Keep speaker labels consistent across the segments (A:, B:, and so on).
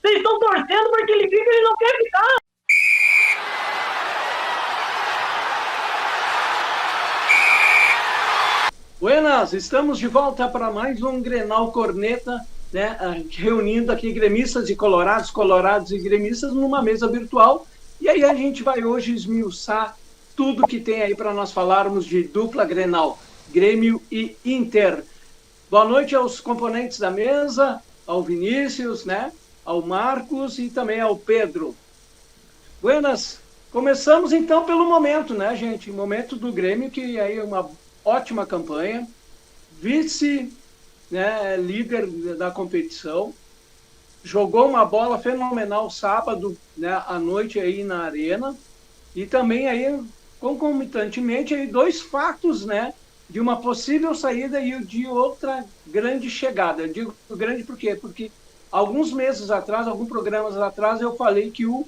A: Vocês estão torcendo porque ele fica, ele não quer ficar. Buenas, estamos de volta para mais um Grenal Corneta, né, reunindo aqui gremistas e colorados, colorados e gremistas numa mesa virtual. E aí a gente vai hoje esmiuçar tudo que tem aí para nós falarmos de dupla Grenal, Grêmio e Inter. Boa noite aos componentes da mesa, ao Vinícius, né, ao Marcos e também ao Pedro. Buenas, começamos então pelo momento, né, gente? Momento do Grêmio, que aí é uma ótima campanha, vice, né, líder da competição, jogou uma bola fenomenal sábado, né, à noite aí na Arena, e também aí, concomitantemente, aí dois fatos, né, de uma possível saída e de outra grande chegada. Eu digo grande por quê? Porque alguns meses atrás, alguns programas atrás, eu falei que o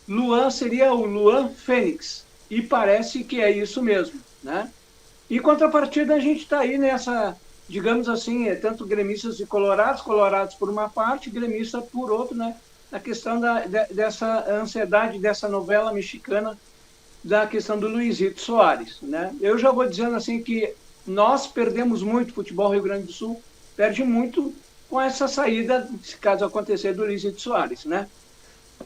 A: Luan seria o Luan Fênix, e parece que é isso mesmo, né? Em contrapartida, a gente está aí nessa, digamos assim, tanto gremistas e colorados, colorados por uma parte, gremista por outro, né? Na questão dessa ansiedade, dessa novela mexicana, da questão do Luizito Soares, né? Eu já vou dizendo assim que nós perdemos muito, o futebol Rio Grande do Sul perde muito com essa saída, se caso acontecer, do Luizito Soares, né?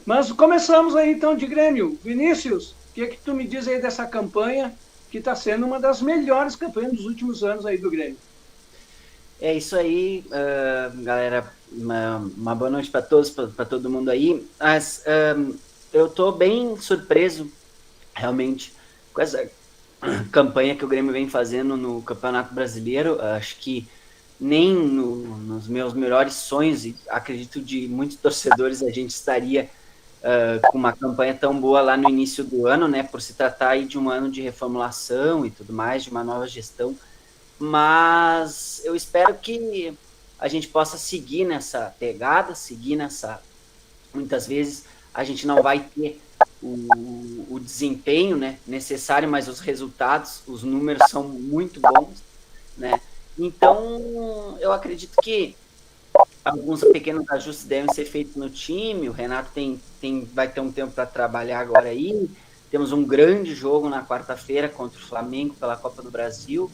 A: Mas começamos aí então de Grêmio. Vinícius, o que tu me diz aí dessa campanha que está sendo uma das melhores campanhas dos últimos anos aí do Grêmio?
B: É isso aí, galera. Uma boa noite para todos, para todo mundo aí. Eu estou bem surpreso, realmente, com essa campanha que o Grêmio vem fazendo no Campeonato Brasileiro. Acho que nem nos meus melhores sonhos, e acredito de muitos torcedores, a gente estaria com uma campanha tão boa lá no início do ano, né? Por se tratar aí de um ano de reformulação e tudo mais, de uma nova gestão. Mas eu espero que a gente possa seguir nessa pegada, seguir nessa. Muitas vezes a gente não vai ter o desempenho, né, necessário, mas os resultados, os números são muito bons, né? Então, eu acredito que alguns pequenos ajustes devem ser feitos no time. O Renato vai ter um tempo para trabalhar agora aí. Temos um grande jogo na quarta-feira contra o Flamengo pela Copa do Brasil.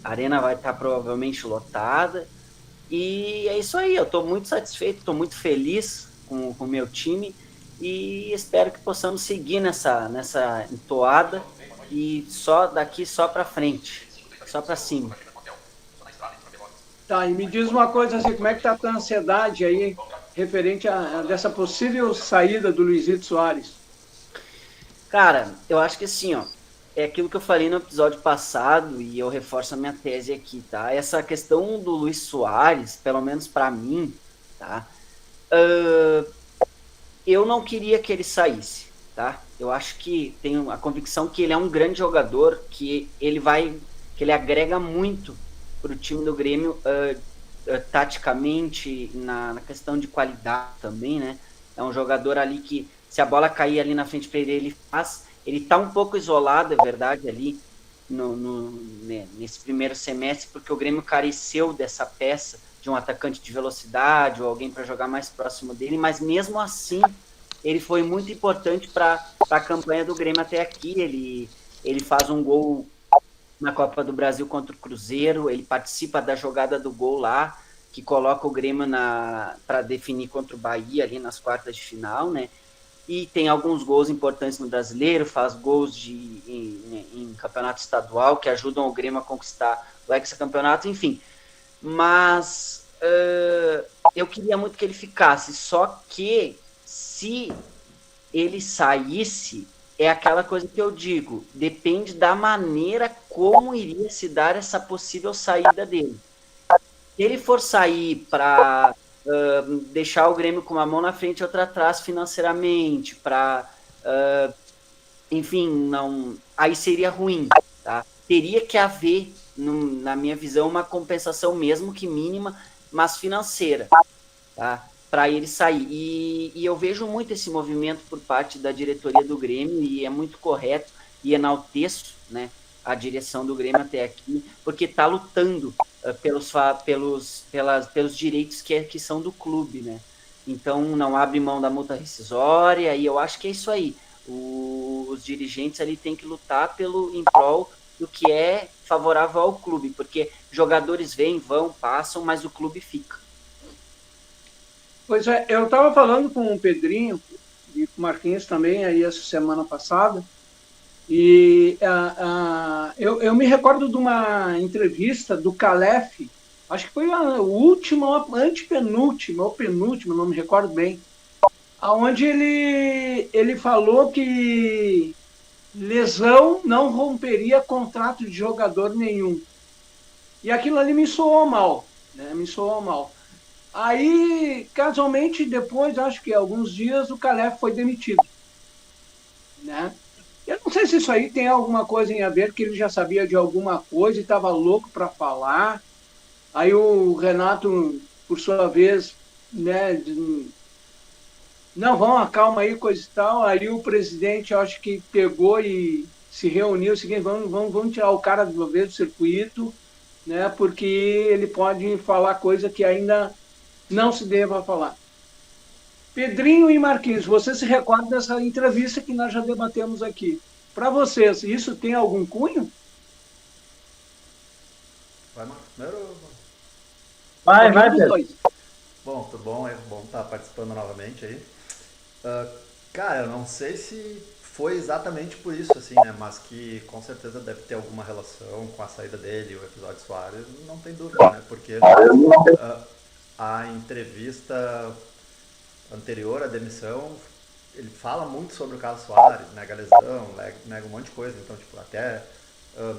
B: A arena vai estar provavelmente lotada. E é isso aí, eu estou muito satisfeito, estou muito feliz com o meu time e espero que possamos seguir nessa entoada e só para frente, só para cima.
A: Tá, e me diz uma coisa assim, como é que tá a tua ansiedade aí referente a dessa possível saída do Luizito Soares?
B: Cara, eu acho que assim, ó, é aquilo que eu falei no episódio passado e eu reforço a minha tese aqui, tá? Essa questão do Luiz Soares, pelo menos para mim, tá? Eu não queria que ele saísse, tá? Eu acho que tenho a convicção que ele é um grande jogador, que ele agrega muito para o time do Grêmio, taticamente, na questão de qualidade também, né? É um jogador ali que, se a bola cair ali na frente para ele, ele faz. Ele tá um pouco isolado, é verdade, ali nesse primeiro semestre, porque o Grêmio careceu dessa peça de um atacante de velocidade ou alguém para jogar mais próximo dele, mas mesmo assim ele foi muito importante para a campanha do Grêmio até aqui. Ele faz um gol na Copa do Brasil contra o Cruzeiro, ele participa da jogada do gol lá, que coloca o Grêmio para definir contra o Bahia ali nas quartas de final, né? E tem alguns gols importantes no Brasileiro, faz gols em campeonato estadual que ajudam o Grêmio a conquistar o hexacampeonato, enfim. Mas eu queria muito que ele ficasse, só que se ele saísse, é aquela coisa que eu digo, depende da maneira como iria se dar essa possível saída dele. Se ele for sair para deixar o Grêmio com uma mão na frente e outra atrás financeiramente, para, enfim, não, aí seria ruim, tá? Teria que haver, na minha visão, uma compensação mesmo que mínima, mas financeira, tá? Para ele sair. E eu vejo muito esse movimento por parte da diretoria do Grêmio e é muito correto e enalteço, né, a direção do Grêmio até aqui, porque está lutando pelos direitos que são do clube, né? então não abre mão da multa rescisória, e eu acho que é isso aí. Os dirigentes ali têm que lutar em prol do que é favorável ao clube, porque jogadores vêm, vão, passam, mas o clube fica.
A: Pois é, eu estava falando com o Pedrinho e com o Marquinhos também aí essa semana passada, e eu me recordo de uma entrevista do Calef, acho que foi a última, a antepenúltima, ou penúltima, não me recordo bem, onde ele falou que lesão não romperia contrato de jogador nenhum. E aquilo ali me soou mal, né? Me soou mal. Aí, casualmente, depois, acho que alguns dias, o Calef foi demitido, né? Eu não sei se isso aí tem alguma coisa em a ver, que ele já sabia de alguma coisa e estava louco para falar. Aí o Renato, por sua vez, né, não, vamos, acalma aí, coisa e tal. Aí o presidente, acho que pegou e se reuniu, o seguinte, vamos tirar o cara do circuito, né, porque ele pode falar coisa que ainda não se deva falar. Pedrinho e Marquinhos, você se recorda dessa entrevista que nós já debatemos aqui? Para vocês, isso tem algum cunho?
C: Vai, Marcos. Primeiro.
D: Vai,
A: Dos
D: Pedro.
A: dois.
C: Bom, tudo bom? É bom estar participando novamente aí. Ah, cara, eu não sei se foi exatamente por isso, assim, né? Mas que com certeza deve ter alguma relação com a saída dele e o episódio Soares, não tem dúvida, né? Porque a entrevista anterior à demissão, ele fala muito sobre o caso Soares, nega lesão, nega um monte de coisa, então, tipo, até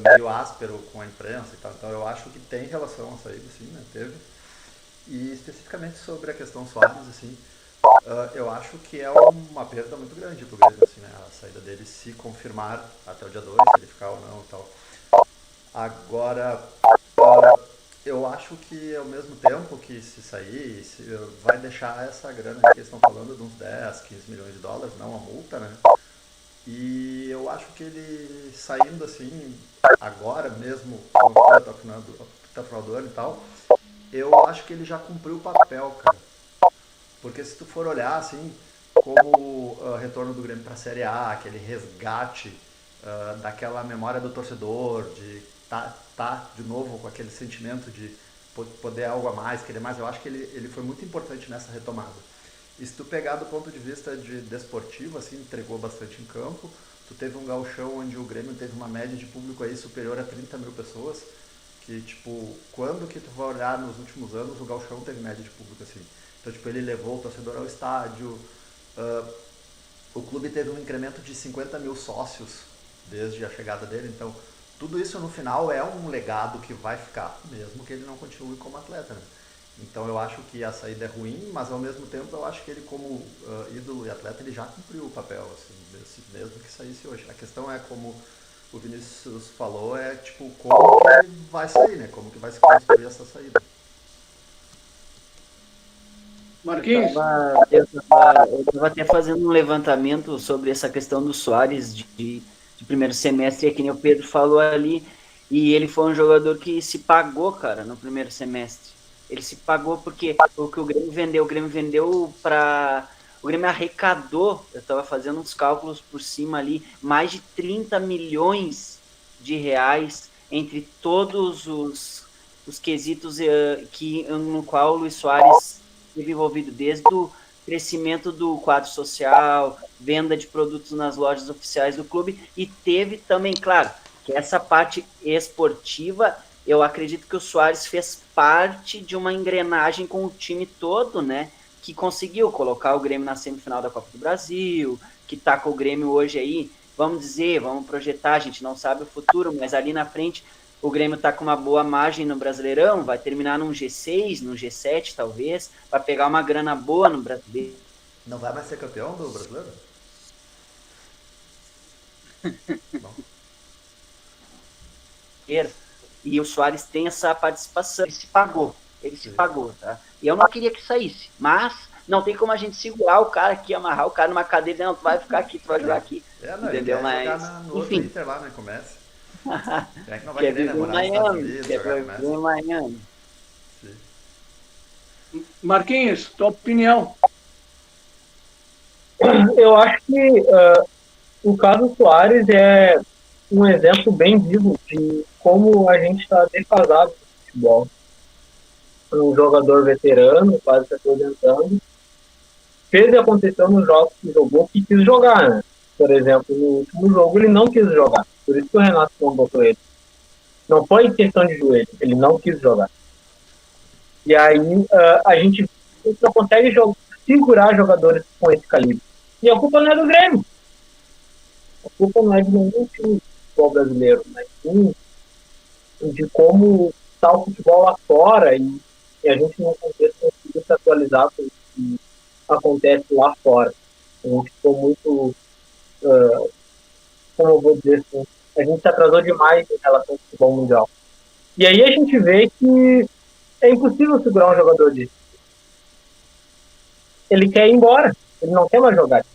C: meio áspero com a imprensa e tal. Então, eu acho que tem relação a saída, sim, né? Teve. E especificamente sobre a questão Soares, assim, eu acho que é uma perda muito grande pro Grêmio, assim, né? A saída dele se confirmar até o dia 2, se ele ficar ou não e tal. Agora, eu acho que ao mesmo tempo que se sair, vai deixar essa grana que eles estão falando de uns 10, 15 milhões de dólares, não a multa, né? E eu acho que ele saindo assim, agora mesmo, até o final do ano e tal, eu acho que ele já cumpriu o papel, cara. Porque se tu for olhar, assim, como o retorno do Grêmio para a Série A, aquele resgate daquela memória do torcedor, de tá de novo com aquele sentimento de poder algo a mais, querer mais, eu acho que ele foi muito importante nessa retomada. E se tu pegar do ponto de vista de desportivo, assim, entregou bastante em campo, tu teve um gauchão onde o Grêmio teve uma média de público aí superior a 30 mil pessoas, que, tipo, quando que tu vai olhar nos últimos anos, o gauchão teve média de público, assim. Então, tipo, ele levou o torcedor ao estádio, o clube teve um incremento de 50 mil sócios desde a chegada dele, então tudo isso no final é um legado que vai ficar, mesmo que ele não continue como atleta, né? Então eu acho que a saída é ruim, mas ao mesmo tempo eu acho que ele como ídolo e atleta ele já cumpriu o papel, assim, mesmo que saísse hoje. A questão é como o Vinícius falou, é tipo como que ele vai sair, né? Como que vai se construir essa saída.
A: Marquinhos?
B: Eu tava até fazendo um levantamento sobre essa questão do Soares de primeiro semestre, que nem o Pedro falou ali, e ele foi um jogador que se pagou, cara, no primeiro semestre. Ele se pagou porque o que o Grêmio vendeu para... O Grêmio arrecadou, eu estava fazendo uns cálculos por cima ali, mais de 30 milhões de reais entre todos os quesitos no qual o Luis Soares esteve envolvido, desde o crescimento do quadro social, venda de produtos nas lojas oficiais do clube, e teve também, claro, que essa parte esportiva, eu acredito que o Soares fez parte de uma engrenagem com o time todo, né, que conseguiu colocar o Grêmio na semifinal da Copa do Brasil, que tá com o Grêmio hoje aí, vamos projetar, a gente não sabe o futuro, mas ali na frente o Grêmio está com uma boa margem no Brasileirão, vai terminar num G6, num G7 talvez, vai pegar uma grana boa no Brasileiro.
C: Não vai mais ser campeão do Brasileiro? Bom.
B: E o Soares tem essa participação, ele se pagou, tá? E eu não queria que saísse, mas não tem como a gente segurar o cara aqui, amarrar o cara numa cadeira, não, tu vai ficar aqui, tu vai jogar aqui,
C: Não,
B: entendeu?
C: Mas jogar no outro Inter lá, né, comece. É que não vai querer, né, morar nos Estados Unidos, jogar com
A: Marquinhos, tua opinião.
D: Eu acho que o caso Soares é um exemplo bem vivo de como a gente está defasado no futebol. Um jogador veterano, quase se aposentando, fez e aconteceu nos jogos que jogou que quis jogar, né? Por exemplo, no último jogo ele não quis jogar. Por isso que o Renato não botou ele. Não foi questão de joelho, ele não quis jogar. E aí a gente não consegue segurar jogadores com esse calibre. E a culpa não é do Grêmio. A culpa não é de nenhum time futebol brasileiro, mas sim de como está o futebol lá fora e a gente não consegue se atualizar com o que acontece lá fora. A gente ficou muito, como eu vou dizer assim, a gente se atrasou demais em relação ao futebol mundial. E aí a gente vê que é impossível segurar um jogador disso. Ele quer ir embora, ele não quer mais jogar.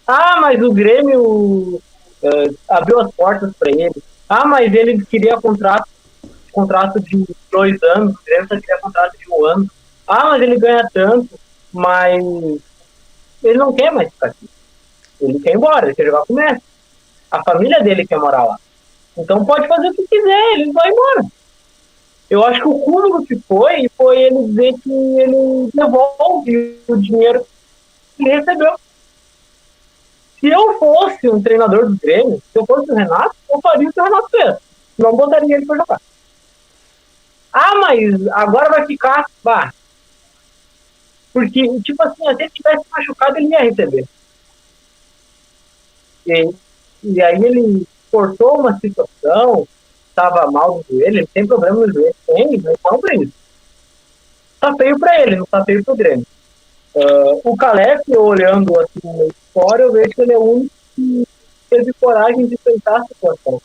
D: Ah, mas o Grêmio abriu as portas para ele. Ah, mas ele queria contrato de 2 anos, o Grêmio só queria contrato de 1 ano. Ah, mas ele ganha tanto, mas ele não quer mais ficar aqui. Ele quer ir embora, ele quer jogar com o Messi. A família dele quer morar lá. Então pode fazer o que quiser, ele vai embora. Eu acho que o cúmulo que foi ele dizer que ele devolve o dinheiro que ele recebeu. Se eu fosse um treinador do Grêmio, se eu fosse o Renato, eu faria o que o Renato fez. Não botaria ele para jogar. Ah, mas agora vai ficar. Bah. Porque, tipo assim, se ele tivesse machucado, ele ia receber. E aí ele cortou uma situação, estava mal no joelho, ele tem problema no joelho, tem, mas não pra isso. Tá feio pra ele, não tá feio pro Grêmio. O Calef, olhando assim meio fora, eu vejo que ele é o único que teve coragem de enfrentar a situação.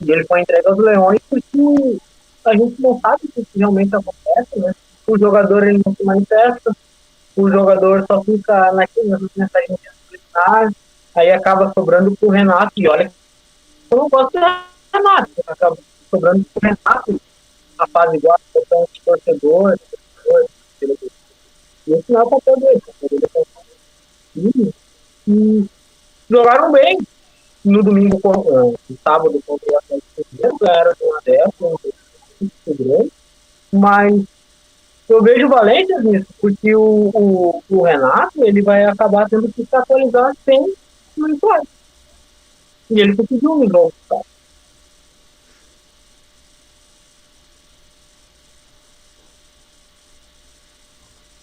D: E ele foi entregue aos Leões porque a gente não sabe o que realmente acontece, né? O jogador ele não se manifesta, o jogador só fica naquela mensagem disciplinar, aí acaba sobrando pro Renato, e olha, eu não gosto do Renato, acaba sobrando pro Renato, a fase igual a torcedor, e esse não é o papel dele, e jogaram bem no domingo, no sábado contra o Atlético Mineiro, ganharam de 1-0, mas eu vejo valências nisso, porque o Renato ele vai acabar tendo que se atualizar sem o Soares. E ele conseguiu no jogo, tá?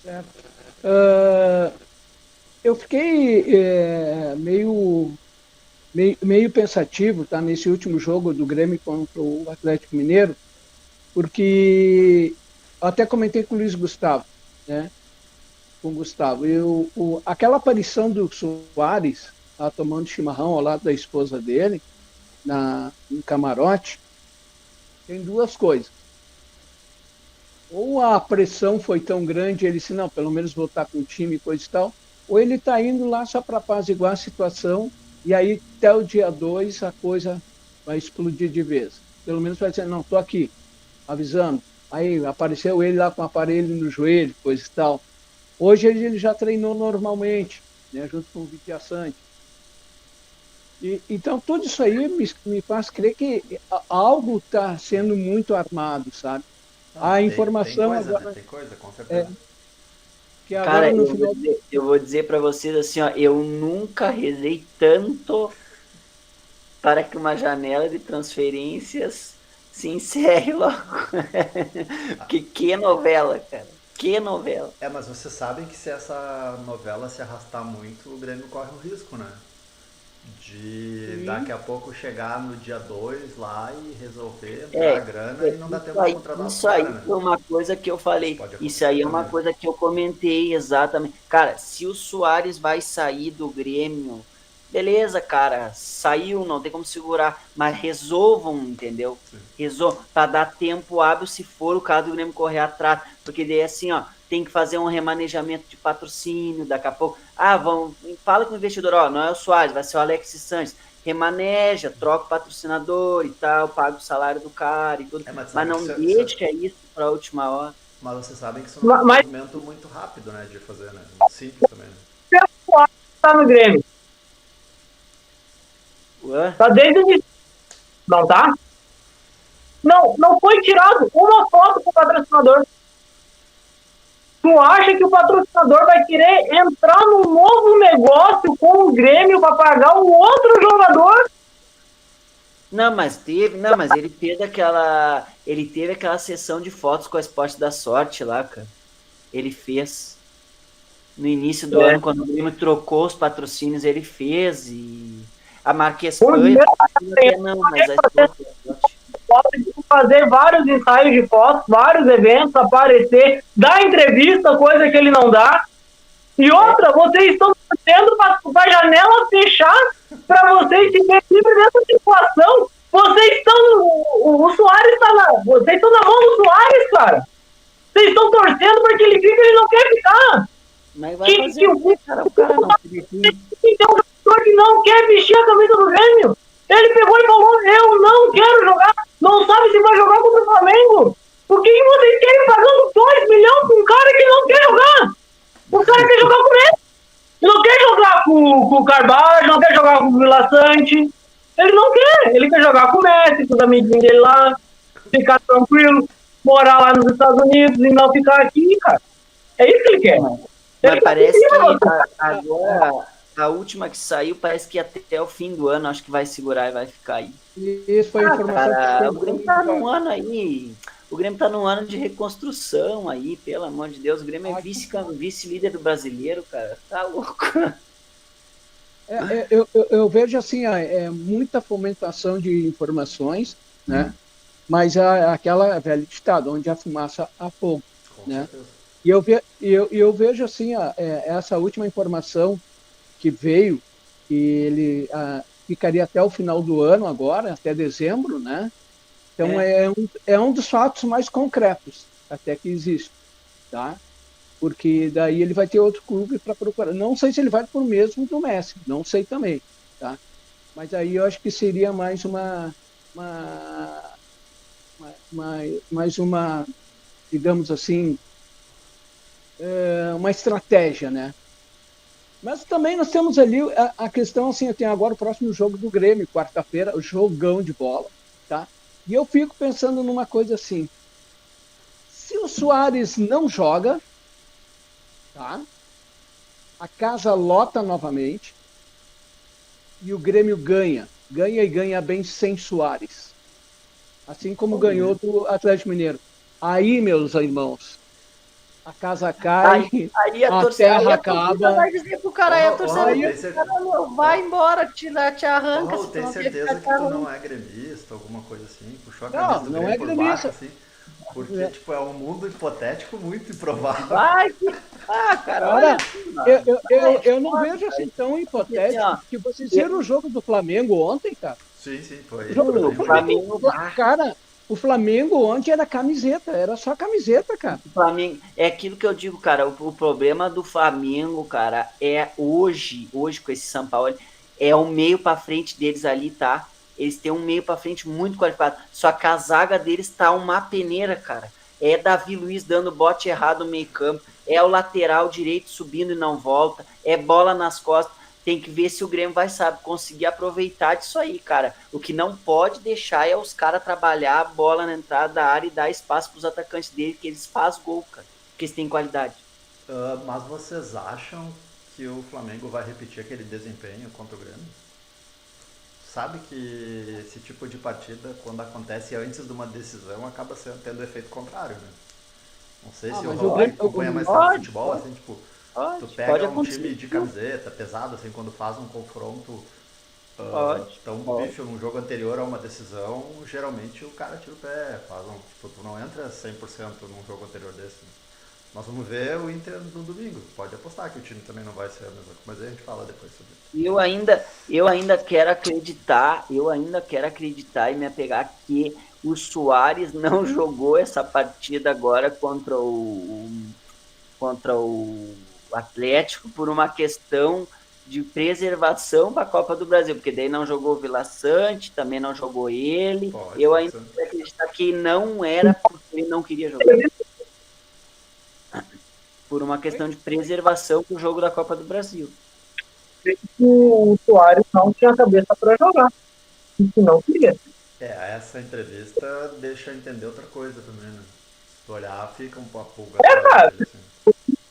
A: Certo. Eu fiquei meio pensativo, tá, nesse último jogo do Grêmio contra o Atlético Mineiro, porque eu até comentei com o Luiz Gustavo, né? Com o Gustavo. Aquela aparição do Soares, lá tomando chimarrão ao lado da esposa dele, no camarote, tem duas coisas. Ou a pressão foi tão grande, ele disse, não, pelo menos voltar com o time e coisa e tal, ou ele está indo lá só para apaziguar a situação, e aí até o dia 2 a coisa vai explodir de vez. Pelo menos vai dizer, não, estou aqui, avisando. Aí apareceu ele lá com o aparelho no joelho, coisa e tal. Hoje ele já treinou normalmente, né, junto com o Vitor Sante. Então tudo isso aí me faz crer que algo está sendo muito armado, sabe? A informação
C: tem coisa,
A: agora,
C: né? Tem coisa, com certeza.
A: que agora
B: Cara,
A: no final
B: eu vou dizer para vocês assim, ó, eu nunca rezei tanto para que uma janela de transferências se encerre logo. Que novela, cara. Que novela.
C: Mas vocês sabem que se essa novela se arrastar muito, o Grêmio corre um risco, né? De daqui a pouco chegar no dia 2 lá e resolver, entrar a grana e não dá tempo de contratar
B: Isso aí
C: né?
B: foi uma coisa que eu falei. Isso aí é uma
C: também.
B: coisa que eu comentei exatamente. Cara, se o Soares vai sair do Grêmio, beleza, cara, saiu, não tem como segurar, mas resolvam, entendeu? Resolvam, pra dar tempo hábil se for o caso do Grêmio correr atrás, porque daí assim, ó, tem que fazer um remanejamento de patrocínio daqui a pouco. Fala com o investidor, ó, não é o Soares, vai ser o Alexis Sanches. Remaneja, troca o patrocinador e tal, paga o salário do cara e tudo. Mas não deixa isso para a última hora.
C: Mas vocês sabem que isso não é um movimento muito rápido, né, de fazer, né? Muito simples também, né?
D: Tá no Grêmio.
B: Ué?
D: Tá desde o início. Não tá? Não foi tirado uma foto com o patrocinador. Tu acha que o patrocinador vai querer entrar num novo negócio com o Grêmio para pagar um outro jogador?
B: Não, mas ele teve aquela sessão de fotos com a Esporte da Sorte lá, cara. Ele fez. No início do ano, quando o Grêmio trocou os patrocínios, ele fez. E a marca Espanha, não, mas a Esporte da Sorte.
D: Pode fazer vários ensaios de fotos, vários eventos, aparecer, dar entrevista, coisa que ele não dá. E outra, vocês estão tendo para a janela fechar para vocês se ver livre dessa situação. Vocês estão. O Soares está na. Vocês estão na mão do Soares, cara. Vocês estão torcendo para que ele fique, ele não quer ficar.
B: Mas vai fazer o cara? O cara não quer.
D: Tem um jogador que não quer vestir a camisa do Grêmio. Ele pegou e falou: eu não quero jogar. Não sabe se vai jogar contra o Flamengo. Por que vocês querem pagando 2 milhões para um cara que não quer jogar? O cara quer jogar com ele. Ele não quer jogar com o Carvalho, não quer jogar com o Vila Sante. Ele não quer. Ele quer jogar com o Messi, com os amiguinhos dele lá, ficar tranquilo, morar lá nos Estados Unidos e não ficar aqui, cara. É isso que ele quer.
B: Mas parece que agora, a última que saiu, parece que até o fim do ano, acho que vai segurar e vai ficar aí.
A: Isso foi a informação
B: Cara,
A: que
B: o Grêmio tá num ano aí. O Grêmio tá num ano de reconstrução aí, pelo amor de Deus. O Grêmio é vice-líder do brasileiro, cara. Tá louco.
A: Eu vejo assim, muita fomentação de informações, né? Mas aquela velha ditado, onde a fumaça há fogo, né? E eu vejo assim, essa última informação que veio, que ele ficaria até o final do ano agora, até dezembro, né? Então é um dos fatos mais concretos até que existe, tá? Porque daí ele vai ter outro clube para procurar. Não sei se ele vai por mesmo do Messi, não sei também, tá? Mas aí eu acho que seria mais uma, digamos assim, uma estratégia, né? Mas também nós temos ali a questão, assim, tem agora o próximo jogo do Grêmio, quarta-feira, o jogão de bola, tá? E eu fico pensando numa coisa assim, se o Soares não joga, tá? A casa lota novamente e o Grêmio ganha e ganha bem sem Soares. Assim como ganhou do Atlético Mineiro. Aí, meus irmãos, a casa cai,
B: aí
A: a terra acaba.
B: Vai dizer pro cara, a torcida vai embora, te arranca.
C: Tem certeza que tu não é gremista, alguma coisa assim? Puxou a camisa do
A: não
C: Grêmio
A: é
C: por
A: gremista.
C: baixo, assim? Porque, tipo, é um mundo hipotético muito improvável.
B: Vai, cara,
A: olha, eu não vejo assim tão hipotético que vocês viram o jogo do Flamengo ontem, cara.
C: Sim, foi.
A: O Flamengo, cara, o Flamengo ontem era camiseta, era só camiseta, cara.
B: O Flamengo, é aquilo que eu digo, cara, o problema do Flamengo, cara, é hoje com esse São Paulo, é o meio pra frente deles ali, tá? Eles têm um meio pra frente muito qualificado, só que a zaga deles tá uma peneira, cara. É Davi Luiz dando bote errado no meio campo, é o lateral direito subindo e não volta, é bola nas costas. Tem que ver se o Grêmio vai, conseguir aproveitar disso aí, cara. O que não pode deixar é os caras trabalhar a bola na entrada da área e dar espaço pros atacantes dele, que eles fazem gol, cara. Porque eles têm qualidade.
C: Mas vocês acham que o Flamengo vai repetir aquele desempenho contra o Grêmio? Sabe que esse tipo de partida, quando acontece antes de uma decisão, acaba tendo efeito contrário, né? Não sei se o Raul acompanha mais tempo futebol, assim, tipo... Tu pega um time de camiseta, pesado, assim, quando faz um confronto tão difícil num jogo anterior a uma decisão, geralmente o cara tira o pé, tipo, tu não entra 100% num jogo anterior desse. Né? Nós vamos ver o Inter no domingo, pode apostar que o time também não vai ser a mesma coisa, mas aí a gente fala depois sobre isso.
B: Eu ainda quero acreditar e me apegar que o Soares não jogou essa partida agora contra o Atlético por uma questão de preservação para a Copa do Brasil, porque daí não jogou o Vila Sante, também não jogou ele. Eu ainda quero acreditar que não era porque ele não queria jogar. por uma questão de preservação pro jogo da Copa do Brasil.
D: O Soares não tinha cabeça para jogar. Isso não queria.
C: Essa entrevista deixa entender outra coisa também, né? Se tu olhar, fica um pouco pulga
D: cara.
C: dele, assim.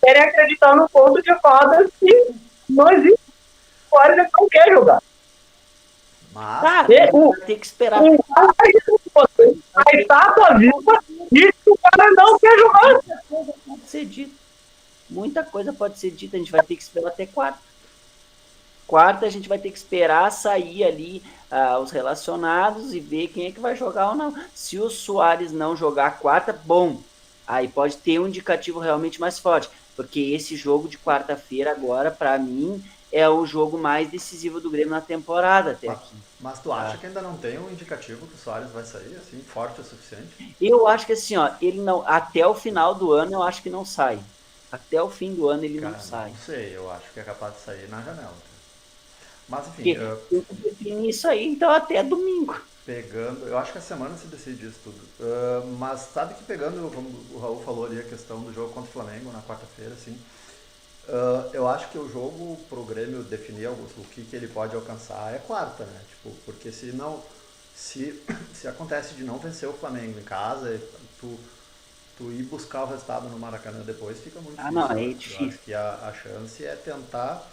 D: Querem acreditar no conto de fadas que não existe. O Soares não quer jogar.
C: Mas,
B: Cara, tem que esperar.
D: A estátua viva diz que o cara não quer jogar.
B: Pode ser dito. Muita coisa pode ser dita. A gente vai ter que esperar até quarta. Quarta a gente vai ter que esperar sair ali os relacionados e ver quem é que vai jogar ou não. Se o Soares não jogar quarta, bom. Aí pode ter um indicativo realmente mais forte. Porque esse jogo de quarta-feira agora, para mim, é o jogo mais decisivo do Grêmio na temporada até aqui.
C: Mas tu acha que ainda não tem um indicativo que o Soares vai sair, assim, forte o suficiente?
B: Eu acho que assim, ó, ele não, até o final do ano eu acho que não sai. Até o fim do ano ele não sai.
C: Não sei, eu acho que é capaz de sair na janela. Mas enfim,
B: eu defini isso aí, então até domingo.
C: Pegando, eu acho que a semana se decide isso tudo. Mas sabe que pegando, como o Raul falou ali, a questão do jogo contra o Flamengo na quarta-feira, assim, eu acho que o jogo pro Grêmio definir o que ele pode alcançar é quarta, né? Tipo, porque se acontece de não vencer o Flamengo em casa, tu ir buscar o resultado no Maracanã depois fica muito difícil.
B: Não, é difícil.
C: Eu acho que a chance é tentar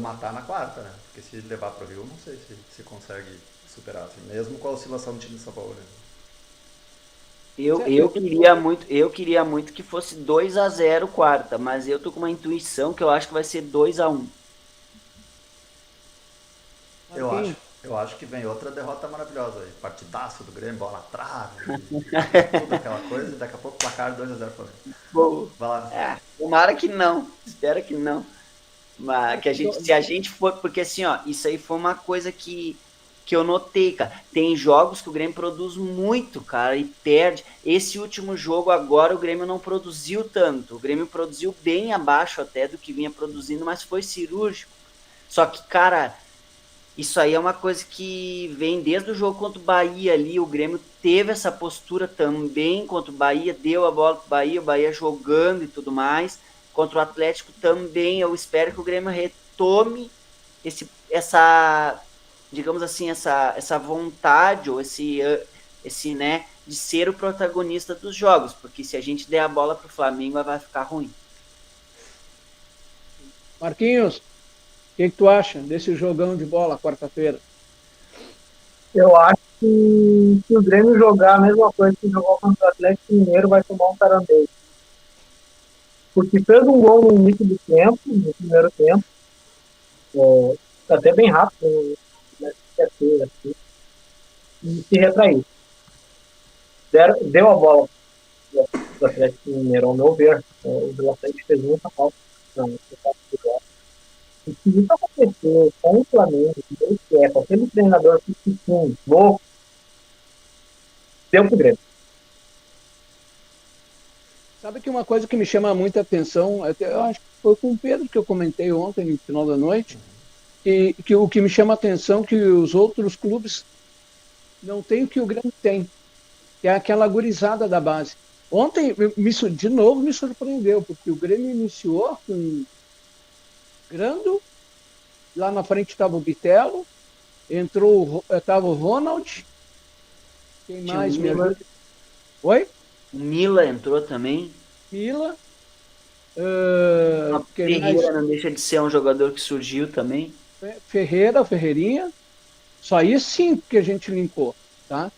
C: matar na quarta, né? Porque se levar pro Rio, não sei se consegue superar, assim, mesmo com a oscilação do time de São Paulo. Né?
B: Eu queria muito que fosse 2-0 quarta, mas eu tô com uma intuição que eu acho que vai ser 2-1.
C: Eu acho que vem outra derrota maravilhosa aí. Partidaço do Grêmio, bola na trave, toda aquela coisa, e daqui a pouco placar 2-0 Flamengo. Vai lá.
B: Tomara que não, espero que não. Mas que se a gente for, porque assim, ó, isso aí foi uma coisa que eu notei, cara. Tem jogos que o Grêmio produz muito, cara, e perde. Esse último jogo agora o Grêmio não produziu tanto. O Grêmio produziu bem abaixo até do que vinha produzindo, mas foi cirúrgico. Só que, cara, isso aí é uma coisa que vem desde o jogo contra o Bahia ali. O Grêmio teve essa postura também contra o Bahia, deu a bola pro Bahia, o Bahia jogando e tudo mais. Contra o Atlético também, eu espero que o Grêmio retome essa, digamos assim, essa vontade, ou esse, né, de ser o protagonista dos jogos, porque se a gente der a bola pro Flamengo, vai ficar ruim.
A: Marquinhos, o que tu acha desse jogão de bola quarta-feira?
D: Eu acho que se o Grêmio jogar a mesma coisa que jogou contra o Atlético Mineiro, vai tomar um tarandeio. Porque fez um gol no início do tempo, no primeiro tempo, até bem rápido, né, assim, e se retraiu. Deu a bola do Atlético Mineiro, ao meu ver. O Atlético fez muita falta. E se isso acontecer com o Flamengo, com aquele treinador que louco, deu pro Grêmio.
A: Sabe que uma coisa que me chama muita atenção, eu acho que foi com o Pedro que eu comentei ontem, no final da noite, que o que me chama a atenção é que os outros clubes não têm o que o Grêmio tem, que é aquela gurizada da base. Ontem, de novo, me surpreendeu, porque o Grêmio iniciou com Grando, lá na frente estava o Bitelo, estava o Ronald, quem mais me ajuda? Oi?
B: O Mila entrou também.
A: Mila.
B: Ferreira não deixa de ser um jogador que surgiu também.
A: Ferreirinha. Só aí 5 que a gente linkou, tá?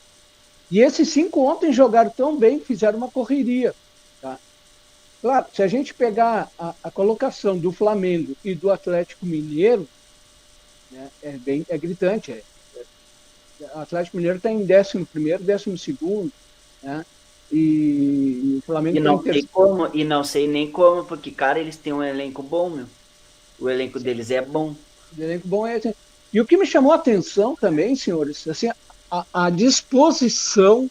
A: E esses 5 ontem jogaram tão bem que fizeram uma correria, tá? Claro, se a gente pegar a colocação do Flamengo e do Atlético Mineiro, né, é gritante. O Atlético Mineiro está em 11º, 12º, né? E o Flamengo
B: e não sei nem como, porque, cara, eles têm um elenco bom, meu. O elenco deles é bom.
A: O elenco bom é... E o que me chamou a atenção também, senhores, assim, a disposição,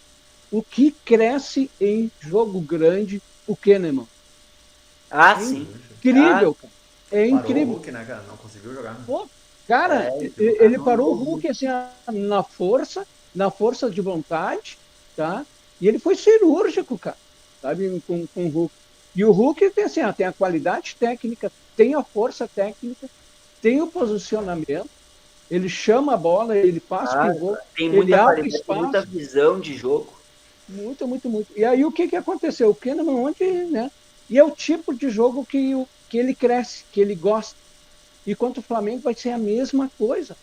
A: o que cresce em jogo grande, o Kahneman.
B: Sim.
A: Incrível, cara. É
C: parou
A: incrível.
C: O Hulk, né, cara? Não conseguiu jogar. Né?
A: Pô, cara, ele parou o Hulk assim, na força de vontade, tá? E ele foi cirúrgico, cara, sabe, com o Hulk. E o Hulk tem, assim, tem a qualidade técnica, tem a força técnica, tem o posicionamento, ele chama a bola, ele faz pivô,
B: tem
A: ele
B: muita
A: abre
B: qualidade, tem
A: espaço.
B: muita visão de jogo.
A: Muito, muito, muito. E aí o que aconteceu? O Kahneman onde, né? E é o tipo de jogo que ele cresce, que ele gosta. E contra o Flamengo vai ser a mesma coisa,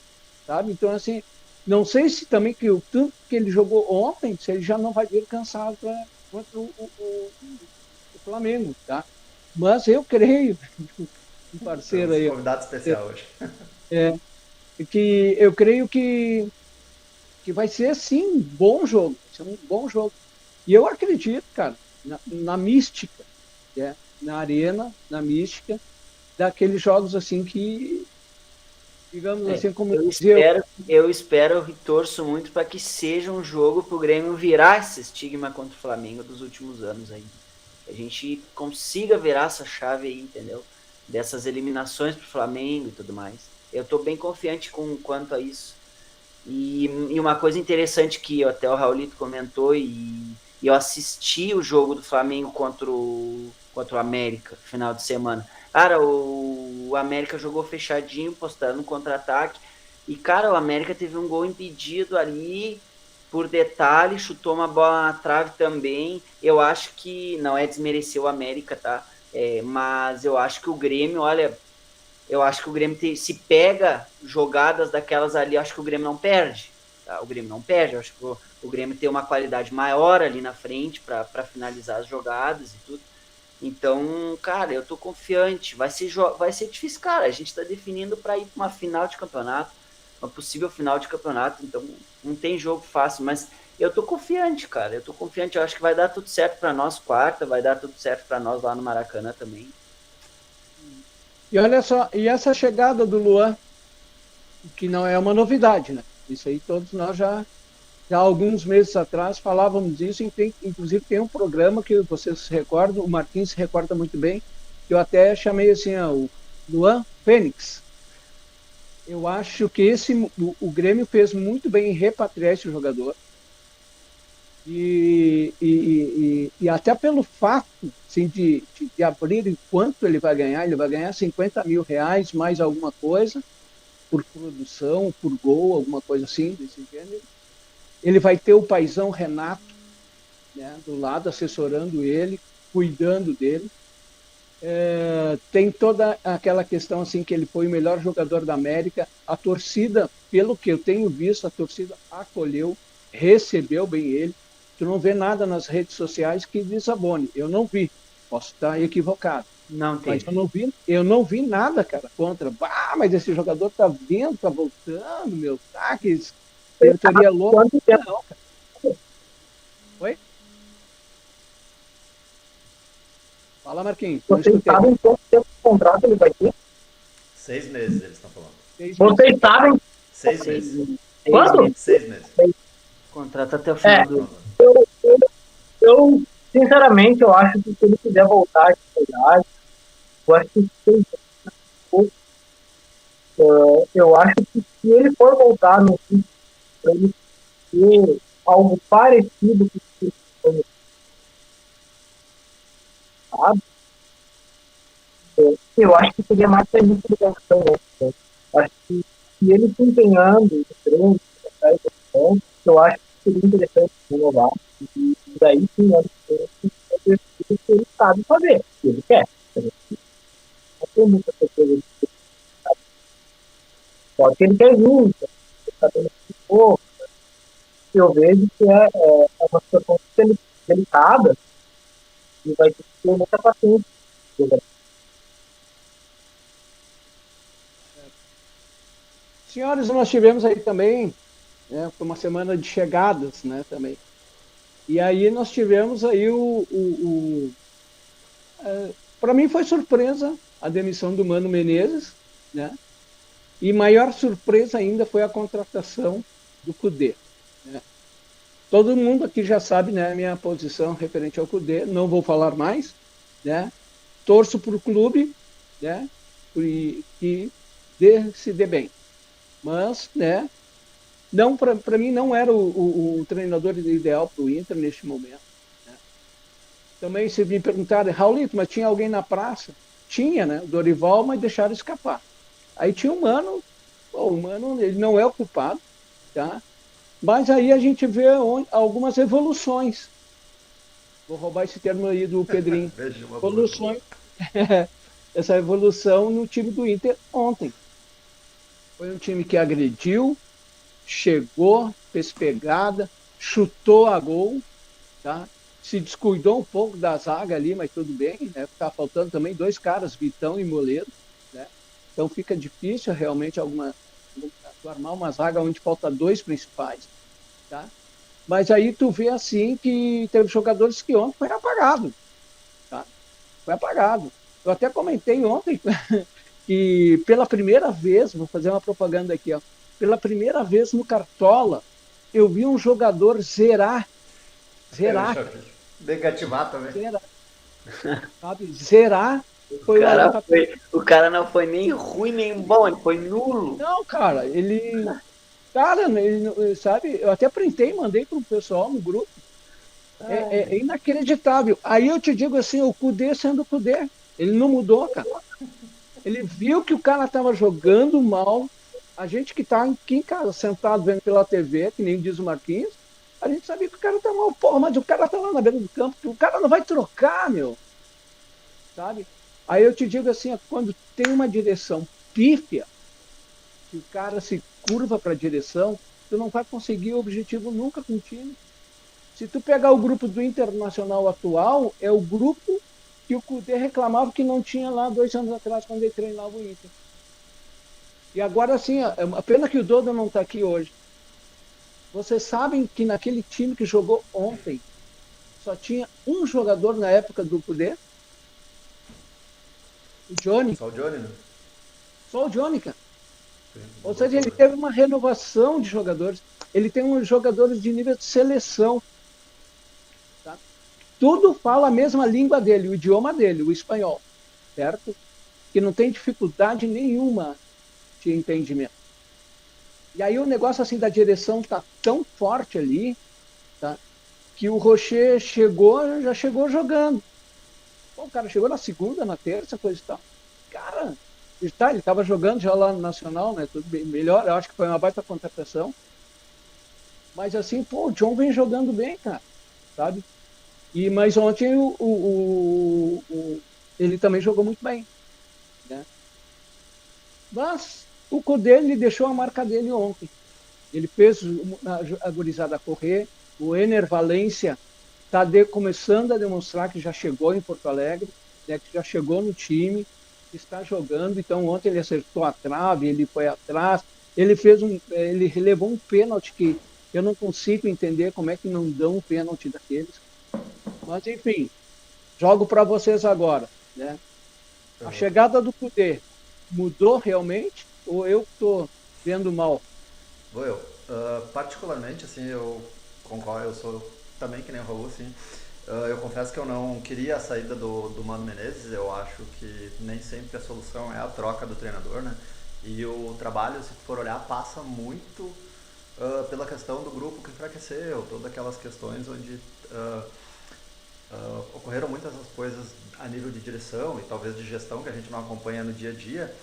A: sabe? Então, assim, não sei se também que o tanto que ele jogou ontem, se ele já não vai vir cansado contra o Flamengo, tá? Mas eu creio, um parceiro
C: Temos
A: aí,
C: convidado especial hoje.
A: que eu creio que vai ser, sim, um bom jogo. Vai ser um bom jogo. E eu acredito, cara, na mística, né? Na arena, na mística, daqueles jogos assim que, digamos assim, como
B: eu espero e torço muito para que seja um jogo para o Grêmio virar esse estigma contra o Flamengo dos últimos anos aí. Que a gente consiga virar essa chave aí, entendeu? Dessas eliminações para o Flamengo e tudo mais. Eu estou bem confiante quanto a isso. E uma coisa interessante que até o Raulito comentou, e eu assisti o jogo do Flamengo contra o América, final de semana. Cara, o América jogou fechadinho, postando um contra-ataque. E, cara, o América teve um gol impedido ali, por detalhe, chutou uma bola na trave também. Eu acho que, não é desmerecer o América, tá? Mas eu acho que o Grêmio, olha, eu acho que o Grêmio se pega jogadas daquelas ali, eu acho que o Grêmio não perde. Tá? O Grêmio não perde, eu acho que o Grêmio tem uma qualidade maior ali na frente para finalizar as jogadas e tudo. Então, cara, eu tô confiante. Vai ser difícil, cara. A gente tá definindo para ir para uma final de campeonato, uma possível final de campeonato. Então, não tem jogo fácil, mas eu tô confiante, cara. Eu tô confiante. Eu acho que vai dar tudo certo para nós quarta, vai dar tudo certo para nós lá no Maracanã também.
A: E olha só, e essa chegada do Luan, que não é uma novidade, né? Isso aí todos nós já há alguns meses atrás falávamos disso, inclusive tem um programa que vocês se recordam, o Marquinhos se recorda muito bem, que eu até chamei assim, o Luan Fênix. Eu acho que o Grêmio fez muito bem em repatriar esse jogador. E até pelo fato assim, de abrir em quanto ele vai ganhar 50 mil reais mais alguma coisa, por produção, por gol, alguma coisa assim, desse gênero. Ele vai ter o paizão Renato, né, do lado, assessorando ele, cuidando dele. Tem toda aquela questão assim que ele foi o melhor jogador da América. A torcida, pelo que eu tenho visto, a torcida acolheu, recebeu bem ele. Tu não vê nada nas redes sociais que desabone. Eu não vi. Posso estar equivocado.
B: Não tem.
A: Mas eu não vi nada, cara, contra. Mas esse jogador tá vindo, tá voltando, meu, tá, que diretoria louca.
D: Quanto tempo?
A: Não, cara. Oi? Fala, Marquinhos.
D: Vocês sabem quanto tempo de contrato ele vai ter?
C: 6 meses, eles estão falando.
D: Vocês sabem?
C: 6 meses.
D: Quanto?
C: 6 meses.
B: Contrato até o final do ano.
D: Eu, sinceramente, eu acho que se ele quiser voltar de verdade, eu acho que eu acho que se ele for voltar no fim, para ele ter algo parecido com o que ele foi, sabe? Eu acho que seria mais pra gente ligação, né? Eu acho que se ele se empenhando, eu acho que seria interessante renovar. E daí sim, ele sabe fazer, se ele quer. Não tem muita certeza de que pode que ele quer vir, ele está tendo que pouco. Eu vejo que é uma situação delicada e vai ter que ter muita paciência.
A: Senhores, nós tivemos aí também, né, foi uma semana de chegadas, né, também. E aí nós tivemos aí para mim foi surpresa a demissão do Mano Menezes, né? E maior surpresa ainda foi a contratação do Cudê, né? Todo mundo aqui já sabe, né, a minha posição referente ao Cudê, não vou falar mais, né? Torço para o clube, né, que se dê bem. Mas, né, não, para mim não era o treinador ideal para o Inter neste momento, né? Também se me perguntarem, Raulito, mas tinha alguém na praça? Tinha, né? O Dorival, mas deixaram escapar. Aí tinha o Mano, pô, o Mano, ele não é o culpado, tá? Mas aí a gente vê algumas evoluções. Vou roubar esse termo aí do Pedrinho.
C: Veja uma boa.
A: Evoluções, essa evolução no time do Inter ontem. Foi um time que agrediu, chegou, fez pegada, chutou a gol, tá? Se descuidou um pouco da zaga ali, mas tudo bem, né? Tá faltando também dois caras, Vitão e Moledo, né? Então fica difícil realmente tu armar uma zaga onde falta dois principais, tá? Mas aí tu vê assim que teve jogadores que ontem foi apagado, tá? Foi apagado. Eu até comentei ontem que pela primeira vez, vou fazer uma propaganda aqui, ó, pela primeira vez no Cartola, eu vi um jogador zerar,
C: Negativar também.
A: zerar, sabe? Zerar foi o Alan Patrick.
B: O cara não foi nem ruim nem bom, ele foi nulo.
A: Não, cara, ele, sabe, eu até printei e mandei para o pessoal no grupo. É inacreditável. Aí eu te digo assim, o Kudê sendo o Kudê, ele não mudou, cara. Ele viu que o cara estava jogando mal. A gente que está aqui em casa, sentado vendo pela TV, que nem diz o Marquinhos, a gente sabia que o cara tá mal. Porra, mas o cara tá lá na beira do campo, o cara não vai trocar, meu. Sabe? Aí eu te digo assim, quando tem uma direção pífia, que o cara se curva para a direção, tu não vai conseguir o objetivo nunca com o time. Se tu pegar o grupo do Internacional atual, é o grupo que o Kudê reclamava que não tinha lá 2 anos atrás, quando ele treinava o Inter. E agora sim, é uma pena que o Dodo não está aqui hoje. Vocês sabem que naquele time que jogou ontem, só tinha um jogador na época do Kudê? O Johnny.
C: Só o Johnny, né?
A: Só o Johnny, cara. Ou seja, ele teve uma renovação de jogadores. Ele tem uns jogadores de nível de seleção. Tá? Tudo fala a mesma língua dele, o idioma dele, o espanhol. Certo? Que não tem dificuldade nenhuma de entendimento. E aí o negócio assim da direção tá tão forte ali, tá? Que o Rocher já chegou jogando. Pô, o cara chegou na segunda, na terça, coisa e tal. Cara, ele estava jogando já lá no Nacional, né? Tudo bem, melhor, eu acho que foi uma baita contratação. Mas assim, pô, o John vem jogando bem, cara, sabe? Mas ontem ele também jogou muito bem, né? Mas o Kudê, ele deixou a marca dele ontem. Ele fez a gurizada correr. O Ener Valencia está começando a demonstrar que já chegou em Porto Alegre, né, que já chegou no time, está jogando. Então ontem ele acertou a trave, ele foi atrás, ele levou um pênalti que eu não consigo entender como é que não dão um pênalti daqueles. Mas enfim, jogo para vocês agora, né? A chegada do Kudê mudou realmente ou eu estou vendo mal?
C: Vou eu. Particularmente, assim, eu concordo, eu sou também que nem o Raul, assim. Eu confesso que eu não queria a saída do Mano Menezes, eu acho que nem sempre a solução é a troca do treinador, né? E o trabalho, se for olhar, passa muito pela questão do grupo que enfraqueceu, todas aquelas questões onde ocorreram muitas coisas a nível de direção e talvez de gestão que a gente não acompanha no dia a dia,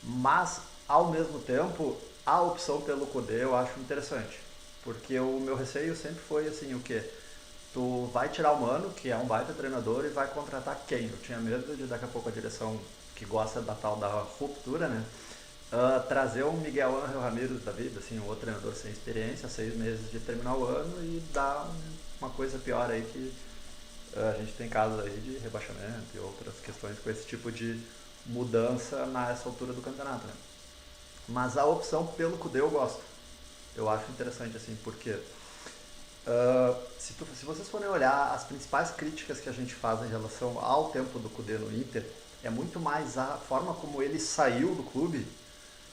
C: mas ao mesmo tempo a opção pelo Kudê eu acho interessante, porque o meu receio sempre foi assim, o quê? Tu vai tirar o Mano, que é um baita treinador, e vai contratar quem? Eu tinha medo de daqui a pouco a direção que gosta da tal da ruptura, né? Trazer um Miguel Ángel Ramírez da vida, assim, um outro treinador sem experiência, 6 meses de terminar o ano e dar uma coisa pior aí que a gente tem casos aí de rebaixamento e outras questões com esse tipo de mudança nessa altura do campeonato, né? Mas a opção pelo Kudê eu gosto. Eu acho interessante, assim, porque se vocês forem olhar as principais críticas que a gente faz em relação ao tempo do Kudê no Inter, é muito mais a forma como ele saiu do clube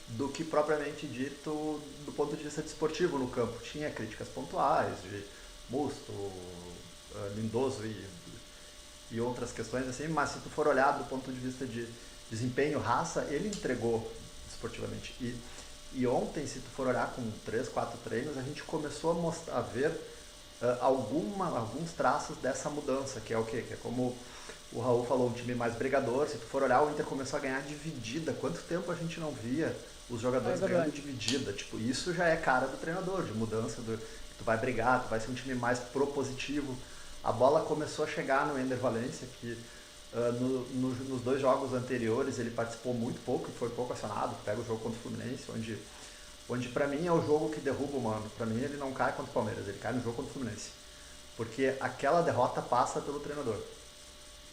C: do que propriamente dito do ponto de vista desportivo no campo. Tinha críticas pontuais de Musto, Lindoso e outras questões assim, mas se tu for olhar do ponto de vista de desempenho, raça, ele entregou esportivamente. E ontem, se tu for olhar com 3, 4 treinos, a gente começou a ver alguns traços dessa mudança, que é o quê? Que é como o Raul falou, um time mais brigador. Se tu for olhar, o Inter começou a ganhar dividida. Quanto tempo a gente não via os jogadores ganhando dividida? Tipo, isso já é cara do treinador, de mudança. Tu vai brigar, tu vai ser um time mais propositivo. A bola começou a chegar no Ender Valencia, que nos 2 jogos anteriores ele participou muito pouco e foi pouco acionado. Pega o jogo contra o Fluminense, onde pra mim é o jogo que derruba o Mano. Pra mim ele não cai contra o Palmeiras, ele cai no jogo contra o Fluminense. Porque aquela derrota passa pelo treinador.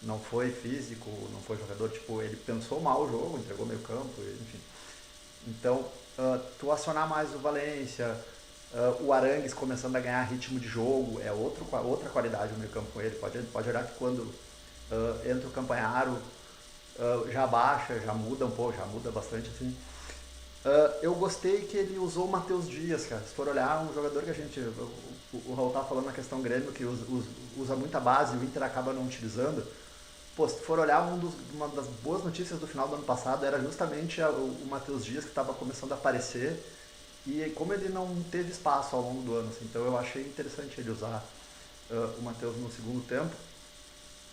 C: Não foi físico, não foi jogador, tipo, ele pensou mal o jogo, entregou meio campo, enfim. Então, tu acionar mais o Valência, o Arangues começando a ganhar ritmo de jogo, é outra qualidade no meio campo com ele. Pode olhar que quando entra o Campanharo, já baixa, já muda um pouco, já muda bastante, assim. Eu gostei que ele usou o Matheus Dias, cara. Se for olhar, um jogador que a gente... O Raul tava falando na questão Grêmio, que usa muita base e o Inter acaba não utilizando. Pô, se for olhar, uma das boas notícias do final do ano passado era justamente o Matheus Dias, que estava começando a aparecer, e como ele não teve espaço ao longo do ano, assim, então eu achei interessante ele usar o Matheus no segundo tempo.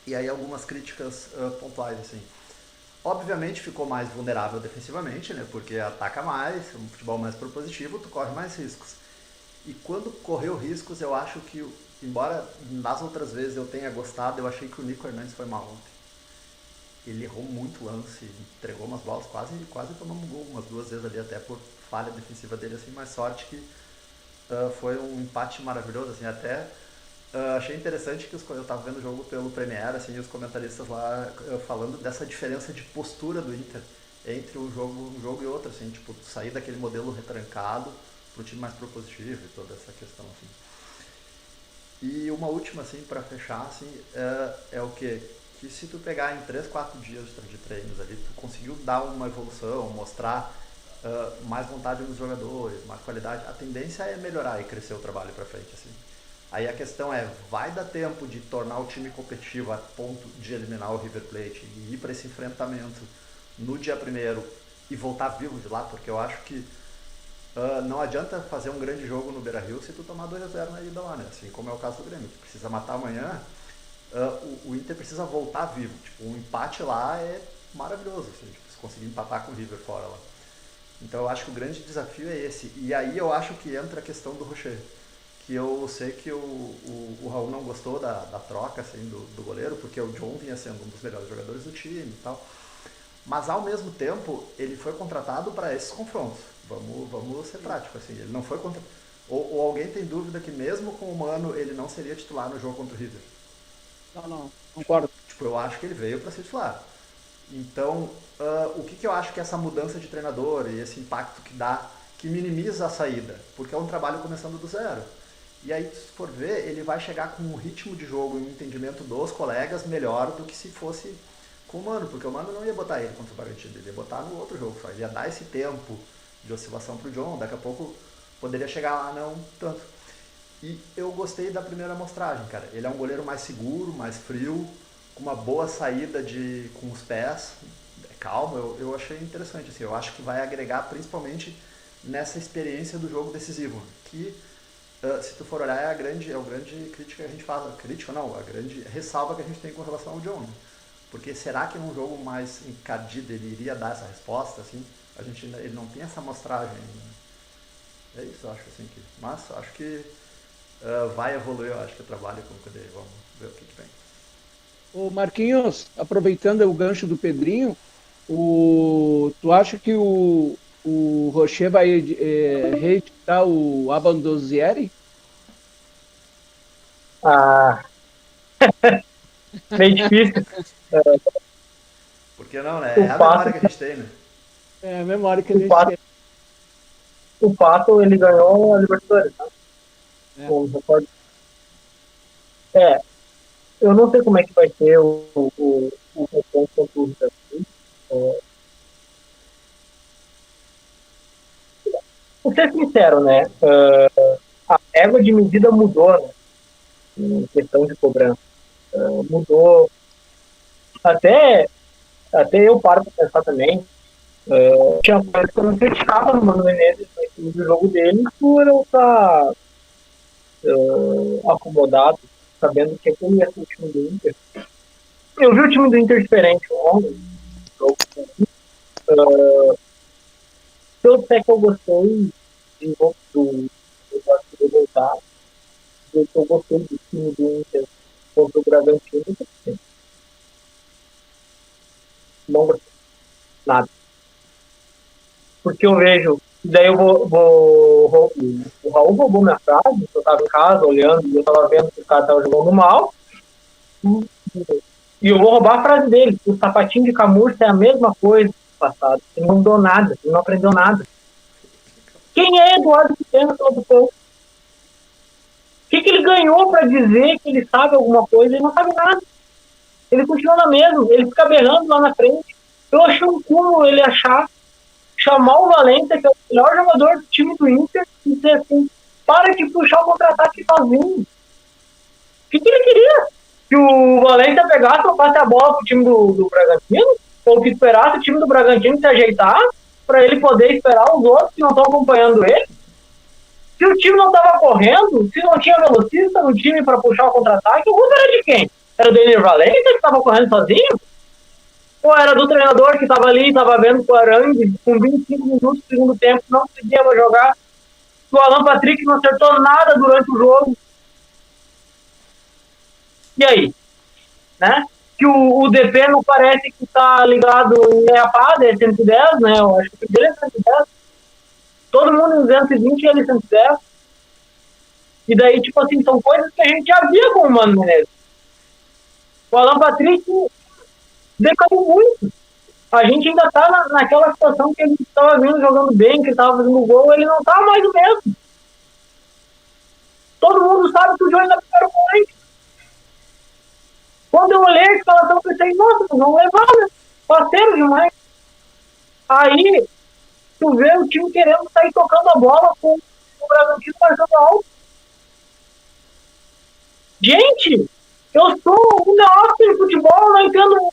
C: E aí algumas críticas pontuais, assim. Obviamente ficou mais vulnerável defensivamente, né, porque ataca mais, um futebol mais propositivo, tu corre mais riscos. E quando correu riscos, eu acho que, embora nas outras vezes eu tenha gostado, eu achei que o Nico Hernandes foi mal ontem. Ele errou muito lance, entregou umas bolas, quase tomou um gol umas 2 vezes ali, até por falha defensiva dele, assim, mas sorte que foi um empate maravilhoso, assim, até achei interessante que eu tava vendo o jogo pelo Premiere, assim, e os comentaristas lá falando dessa diferença de postura do Inter entre um jogo e outro, assim, tipo, sair daquele modelo retrancado pro time mais propositivo e toda essa questão, assim. E uma última, assim, para fechar, assim, é o quê? Que se tu pegar em 3, 4 dias de treinos ali, tu conseguiu dar uma evolução, mostrar mais vontade nos jogadores, mais qualidade, a tendência é melhorar e crescer o trabalho para frente, assim. Aí a questão é, vai dar tempo de tornar o time competitivo a ponto de eliminar o River Plate e ir para esse enfrentamento no dia 1º e voltar vivo de lá? Porque eu acho que não adianta fazer um grande jogo no Beira-Rio se tu tomar 2-0 na ida lá, né? Assim como é o caso do Grêmio, que precisa matar amanhã. O Inter precisa voltar vivo. Tipo, um empate lá é maravilhoso, assim, tipo, se conseguir empatar com o River fora lá. Então eu acho que o grande desafio é esse. E aí eu acho que entra a questão do Rocher, que eu sei que o Raul não gostou da troca, assim, do goleiro, porque o John vinha sendo um dos melhores jogadores do time e tal. Mas ao mesmo tempo, ele foi contratado para esses confrontos. Vamos ser práticos, assim, ele não foi ou alguém tem dúvida que mesmo com o Mano ele não seria titular no jogo contra o River?
A: Não, concordo.
C: Tipo, eu acho que ele veio para ser titular. Então, o que eu acho que essa mudança de treinador e esse impacto que dá, que minimiza a saída, porque é um trabalho começando do zero. E aí, se for ver, ele vai chegar com um ritmo de jogo e um entendimento dos colegas melhor do que se fosse com o Mano, porque o Mano não ia botar ele contra o Bragantino, ele ia botar no outro jogo, ele ia dar esse tempo de oscilação pro John, daqui a pouco poderia chegar lá, não tanto. E eu gostei da primeira amostragem, cara. Ele é um goleiro mais seguro, mais frio, com uma boa saída com os pés, calmo. Eu achei interessante, assim. Eu acho que vai agregar principalmente nessa experiência do jogo decisivo, que se tu for olhar é a grande crítica que a gente faz, a grande ressalva que a gente tem com relação ao John, né? Porque será que num jogo mais encardido ele iria dar essa resposta, assim? Ele não tem essa amostragem ainda. É isso, eu acho, assim, mas acho que vai evoluir, eu acho que o trabalho com o dele. Vamos ver o que vem.
A: Ô Marquinhos, aproveitando o gancho do Pedrinho, tu acha que o Rocher vai reeditar o Abandonzieri?
D: Bem difícil.
C: Por que não, né? É a memória que a gente tem, né?
A: É a memória que a gente tem.
D: O Pato, ele ganhou a Libertadores, tá? Eu não sei como é que vai ser o confronto contra o River Plate. Vou ser sincero, né? A régua de medida mudou, né? Em questão de cobrança. Mudou. Até eu paro para pensar também. Tinha coisa que eu não criticava no Mano Menezes no jogo dele por eu estar acomodado, sabendo que aquele ia ser o time do Inter. Eu vi o time do Inter diferente ontem. Eu sei que eu gostei do voltar. Eu gostei do time do Inter contra o Bragantino. Não gostei. Nada. Porque eu vejo, daí eu o Raul roubou minha frase, eu tava em casa olhando, e eu tava vendo que o cara tava jogando mal, e eu vou roubar a frase dele, o sapatinho de camurça é a mesma coisa do passado, ele não mudou nada, ele não aprendeu nada. Quem é Eduardo Pena pela opção? O que ele ganhou para dizer que ele sabe alguma coisa? Ele não sabe nada. Ele continua na mesma, ele fica berrando lá na frente. Eu achei um cúmulo ele chamar o Valência, que é o melhor jogador do time do Inter, e dizer assim, para de puxar o contra-ataque sozinho. O que ele queria? Que o Valência pegasse ou passe a bola pro time do Bragantino? Ou que esperasse o time do Bragantino se ajeitar para ele poder esperar os outros que não estão acompanhando ele? Se o time não estava correndo, se não tinha velocista no time para puxar o contra-ataque, o gol era de quem? Era do Ener Valência que estava correndo sozinho? Ou era do treinador que estava ali, estava vendo que o Arangue, com 25 minutos do segundo tempo, não conseguia mais jogar? O Alan Patrick não acertou nada durante o jogo. E aí? Né? Que o DP não parece que está ligado em EAPAD, é 110, né? Eu acho que ele é 110. Todo mundo em 220 e ele 110. E daí, tipo assim, são coisas que a gente já via com o Mano Menezes. O Alan Patrick decaiu muito. A gente ainda tá naquela situação que ele estava vindo jogando bem, que ele estava fazendo gol, ele não tá mais o mesmo. Todo mundo sabe que o João ainda ficaram com ele. Quando eu olhei a escalação, eu pensei, nossa, vamos levar, né? Parceiro demais. Aí, tu vê o time querendo sair tocando a bola com o Bragantino marcando alto. Gente, eu sou um neófito de futebol, não entendo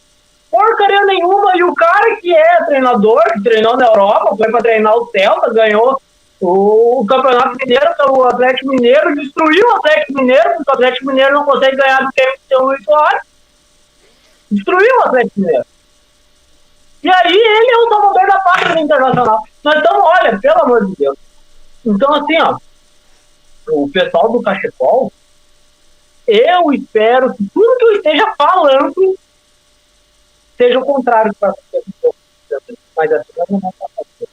D: porcaria nenhuma, e o cara que é treinador, que treinou na Europa, foi para treinar o Celta, ganhou o Campeonato Mineiro, o Atlético Mineiro, destruiu o Atlético Mineiro, porque o Atlético Mineiro não consegue ganhar do tempo de São Luís Soares. Destruiu o Atlético Mineiro. E aí ele é o salvador da pátria internacional. Nós estamos, olha, pelo amor de Deus. Então, assim, ó, o pessoal do Cachecol, eu espero que tudo que eu esteja falando seja o contrário para mas assim eu não vou fazer.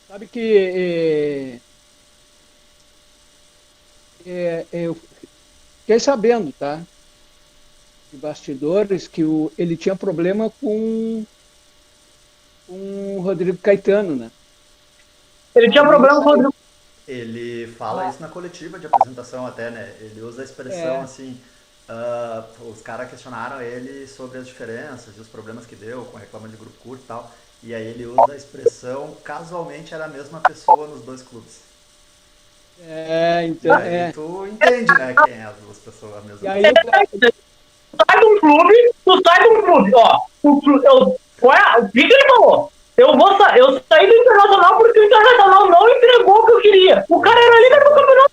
A: Sabe que eu fiquei sabendo, tá? De bastidores que ele tinha problema com o Rodrigo Caetano, né?
D: Ele tinha problema com o Rodrigo.
C: Ele fala isso na coletiva de apresentação até, né? Ele usa a expressão assim, os caras questionaram ele sobre as diferenças e os problemas que deu com a reclama de grupo curto e tal, e aí ele usa a expressão, casualmente era a mesma pessoa nos dois clubes.
A: Então...
C: Aí tu entende, né, quem é as duas pessoas, a mesma
A: aí,
C: pessoa.
D: Sai de um clube, ó, o que ele falou? Eu saí do Internacional porque o Internacional não entregou o que eu queria. O cara era líder do campeonato.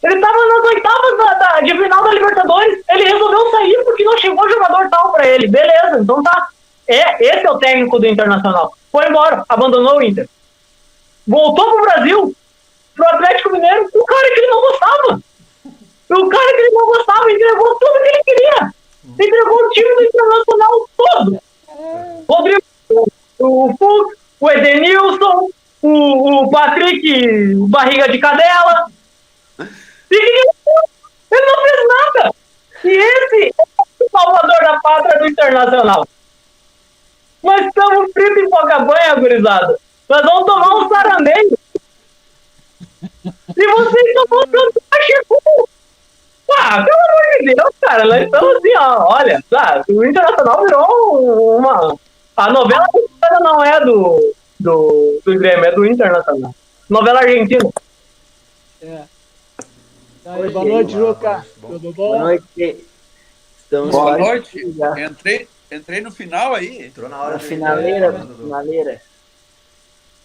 D: Ele estava nas oitavas de final da Libertadores. Ele resolveu sair porque não chegou jogador tal pra ele. Beleza, então tá. Esse é o técnico do Internacional. Foi embora, abandonou o Inter. Voltou pro Brasil, pro Atlético Mineiro, o cara que ele não gostava. O cara que ele não gostava entregou tudo que ele queria. Entregou o time do Internacional todo. Rodrigo, o Fux, o Edenilson, o Patrick, o Barriga de Cadela. Ele não fez nada. E esse é o salvador da pátria do Internacional. Nós estamos fritos em Fogabanha, gurizada. Nós vamos tomar um sarameio. E vocês estão voltando pra Chico. Ah, pelo amor de Deus, cara. Nós estamos assim, ó. Olha, o Internacional virou uma... A novela não é do Grêmio, é do Internacional. Novela argentina.
A: Boa noite, Juca. Tudo bom?
B: Boa noite.
E: Boa noite. Entrei no final aí.
C: Entrou na hora
B: finaleira.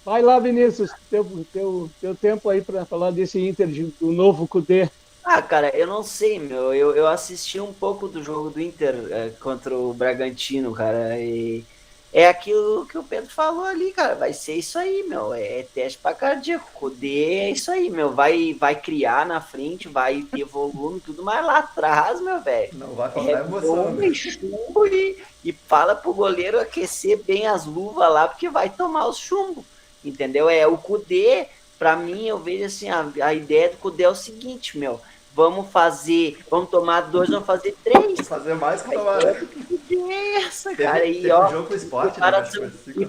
A: Vai lá, Vinícius, teu tempo aí para falar desse Inter, do novo Cudê.
B: Ah, cara, eu não sei, meu. Eu assisti um pouco do jogo do Inter contra o Bragantino, cara. E é aquilo que o Pedro falou ali, cara. Vai ser isso aí, meu. É teste pra cardíaco. Cudê é isso aí, meu. Vai criar na frente, vai ter volume, tudo mais lá atrás, meu velho.
C: Não vai faltar emoção, né?
B: Chumbo e fala pro goleiro aquecer bem as luvas lá, porque vai tomar os chumbos. Entendeu? É o Cudê, pra mim, eu vejo assim, a ideia do Cudê é o seguinte, meu. Vamos tomar 2, vamos fazer 3.
C: Fazer mais que tomar.
B: Essa, cara. Teve
C: um jogo com o Sport,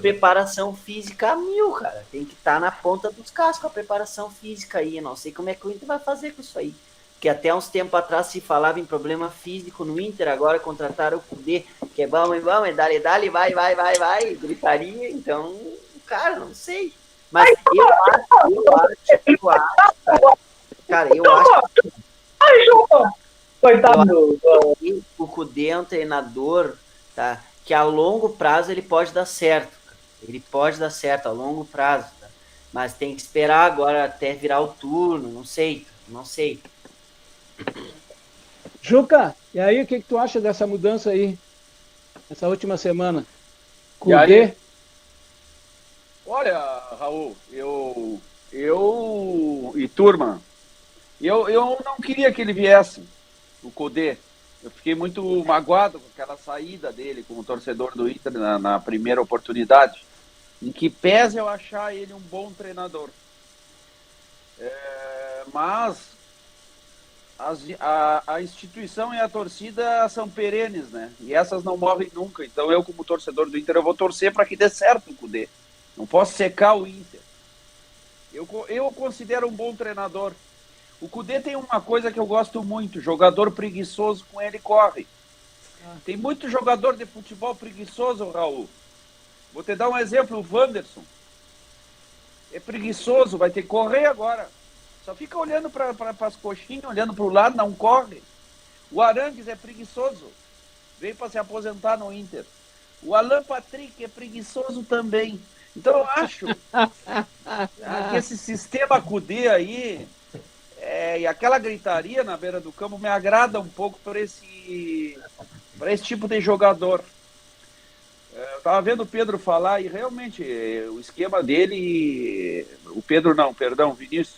B: preparação física a 1000, cara. Tem que estar na ponta dos cascos a preparação física aí. Eu não sei como é que o Inter vai fazer com isso aí. Porque até uns tempos atrás se falava em problema físico no Inter, agora contrataram o Cudê, que é vamos, dale, vai, gritaria. Então, cara, não sei. Mas eu acho, cara, eu acho.
D: Ai, João! Coitado.
B: O Cudê é um treinador, tá, que a longo prazo ele pode dar certo. Ele pode dar certo a longo prazo, tá? Mas tem que esperar agora até virar o turno, não sei.
A: Juca, e aí o que tu acha dessa mudança aí, essa última semana? Cudê?
F: Olha, Raul, e turma, eu não queria que ele viesse, o Cudê. Eu fiquei muito magoado com aquela saída dele como torcedor do Inter na primeira oportunidade, em que pese eu achar ele um bom treinador. Mas a instituição e a torcida são perenes, né? E essas não morrem nunca. Então eu, como torcedor do Inter, eu vou torcer para que dê certo o Cudê. Não posso secar o Inter. Eu considero um bom treinador. O Cudê tem uma coisa que eu gosto muito: jogador preguiçoso, com ele corre. Tem muito jogador de futebol preguiçoso, Raul. Vou te dar um exemplo: o Wanderson. É preguiçoso, vai ter que correr agora. Só fica olhando para as coxinhas, olhando para o lado, não corre. O Arangues é preguiçoso. Veio para se aposentar no Inter. O Alan Patrick é preguiçoso também. Então eu acho que esse sistema Cudê aí e aquela gritaria na beira do campo me agrada um pouco para esse tipo de jogador. Eu estava vendo o Pedro falar e realmente o esquema dele, Vinícius,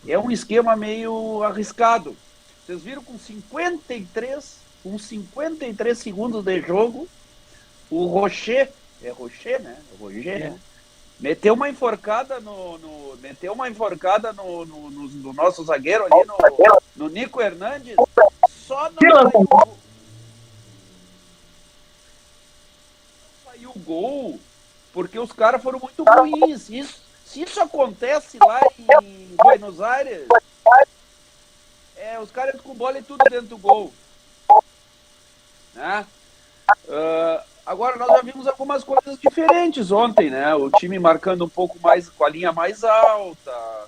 F: é um esquema meio arriscado. Vocês viram com 53 segundos de jogo, o Rocher, né? Meteu uma enforcada no nosso zagueiro ali, no Nico Hernandes, só não saiu o gol, porque os caras foram muito ruins. Se isso acontece lá em Buenos Aires, os caras com bola e tudo dentro do gol. Né? Agora, nós já vimos algumas coisas diferentes ontem, né? O time marcando um pouco mais, com a linha mais alta.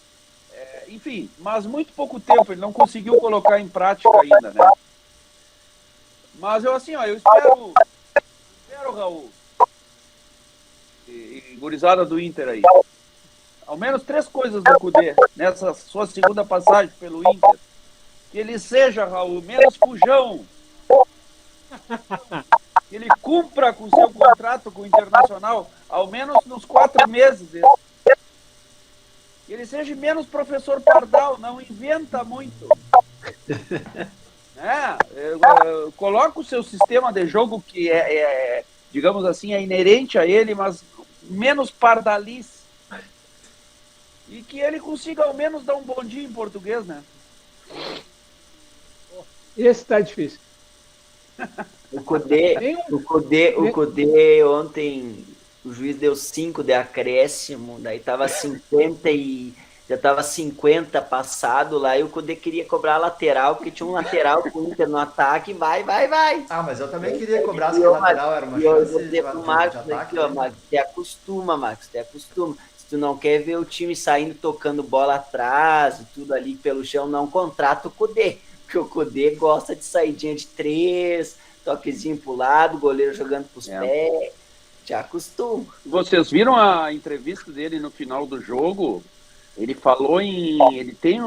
F: Enfim, mas muito pouco tempo. Ele não conseguiu colocar em prática ainda, né? Mas eu espero, Raul, e gurizada do Inter aí, ao menos 3 coisas do Cudê nessa sua segunda passagem pelo Inter. Que ele seja, Raul, menos fujão. Que ele cumpra com seu contrato com o Internacional, ao menos nos 4 meses. Que ele seja menos professor Pardal, não inventa muito. Coloca o seu sistema de jogo que digamos assim, é inerente a ele, mas menos pardalice. E que ele consiga ao menos dar um bom dia em português, né?
A: Esse tá difícil.
B: O Cudê ontem, o juiz deu 5 de acréscimo, daí tava 50 já tava 50 passado lá, e o Cudê queria cobrar a lateral, porque tinha um lateral com o Inter no ataque, vai.
C: Ah, mas eu também queria cobrar se a lateral era uma chance
B: de ataque. Marcos, te acostuma. Se tu não quer ver o time saindo tocando bola atrás e tudo ali pelo chão, não contrata o Cudê, porque o Cudê gosta de saidinha de 3, toquezinho pro lado, goleiro jogando pros pés. Já acostuma.
F: Vocês viram a entrevista dele no final do jogo? Ele falou ele tem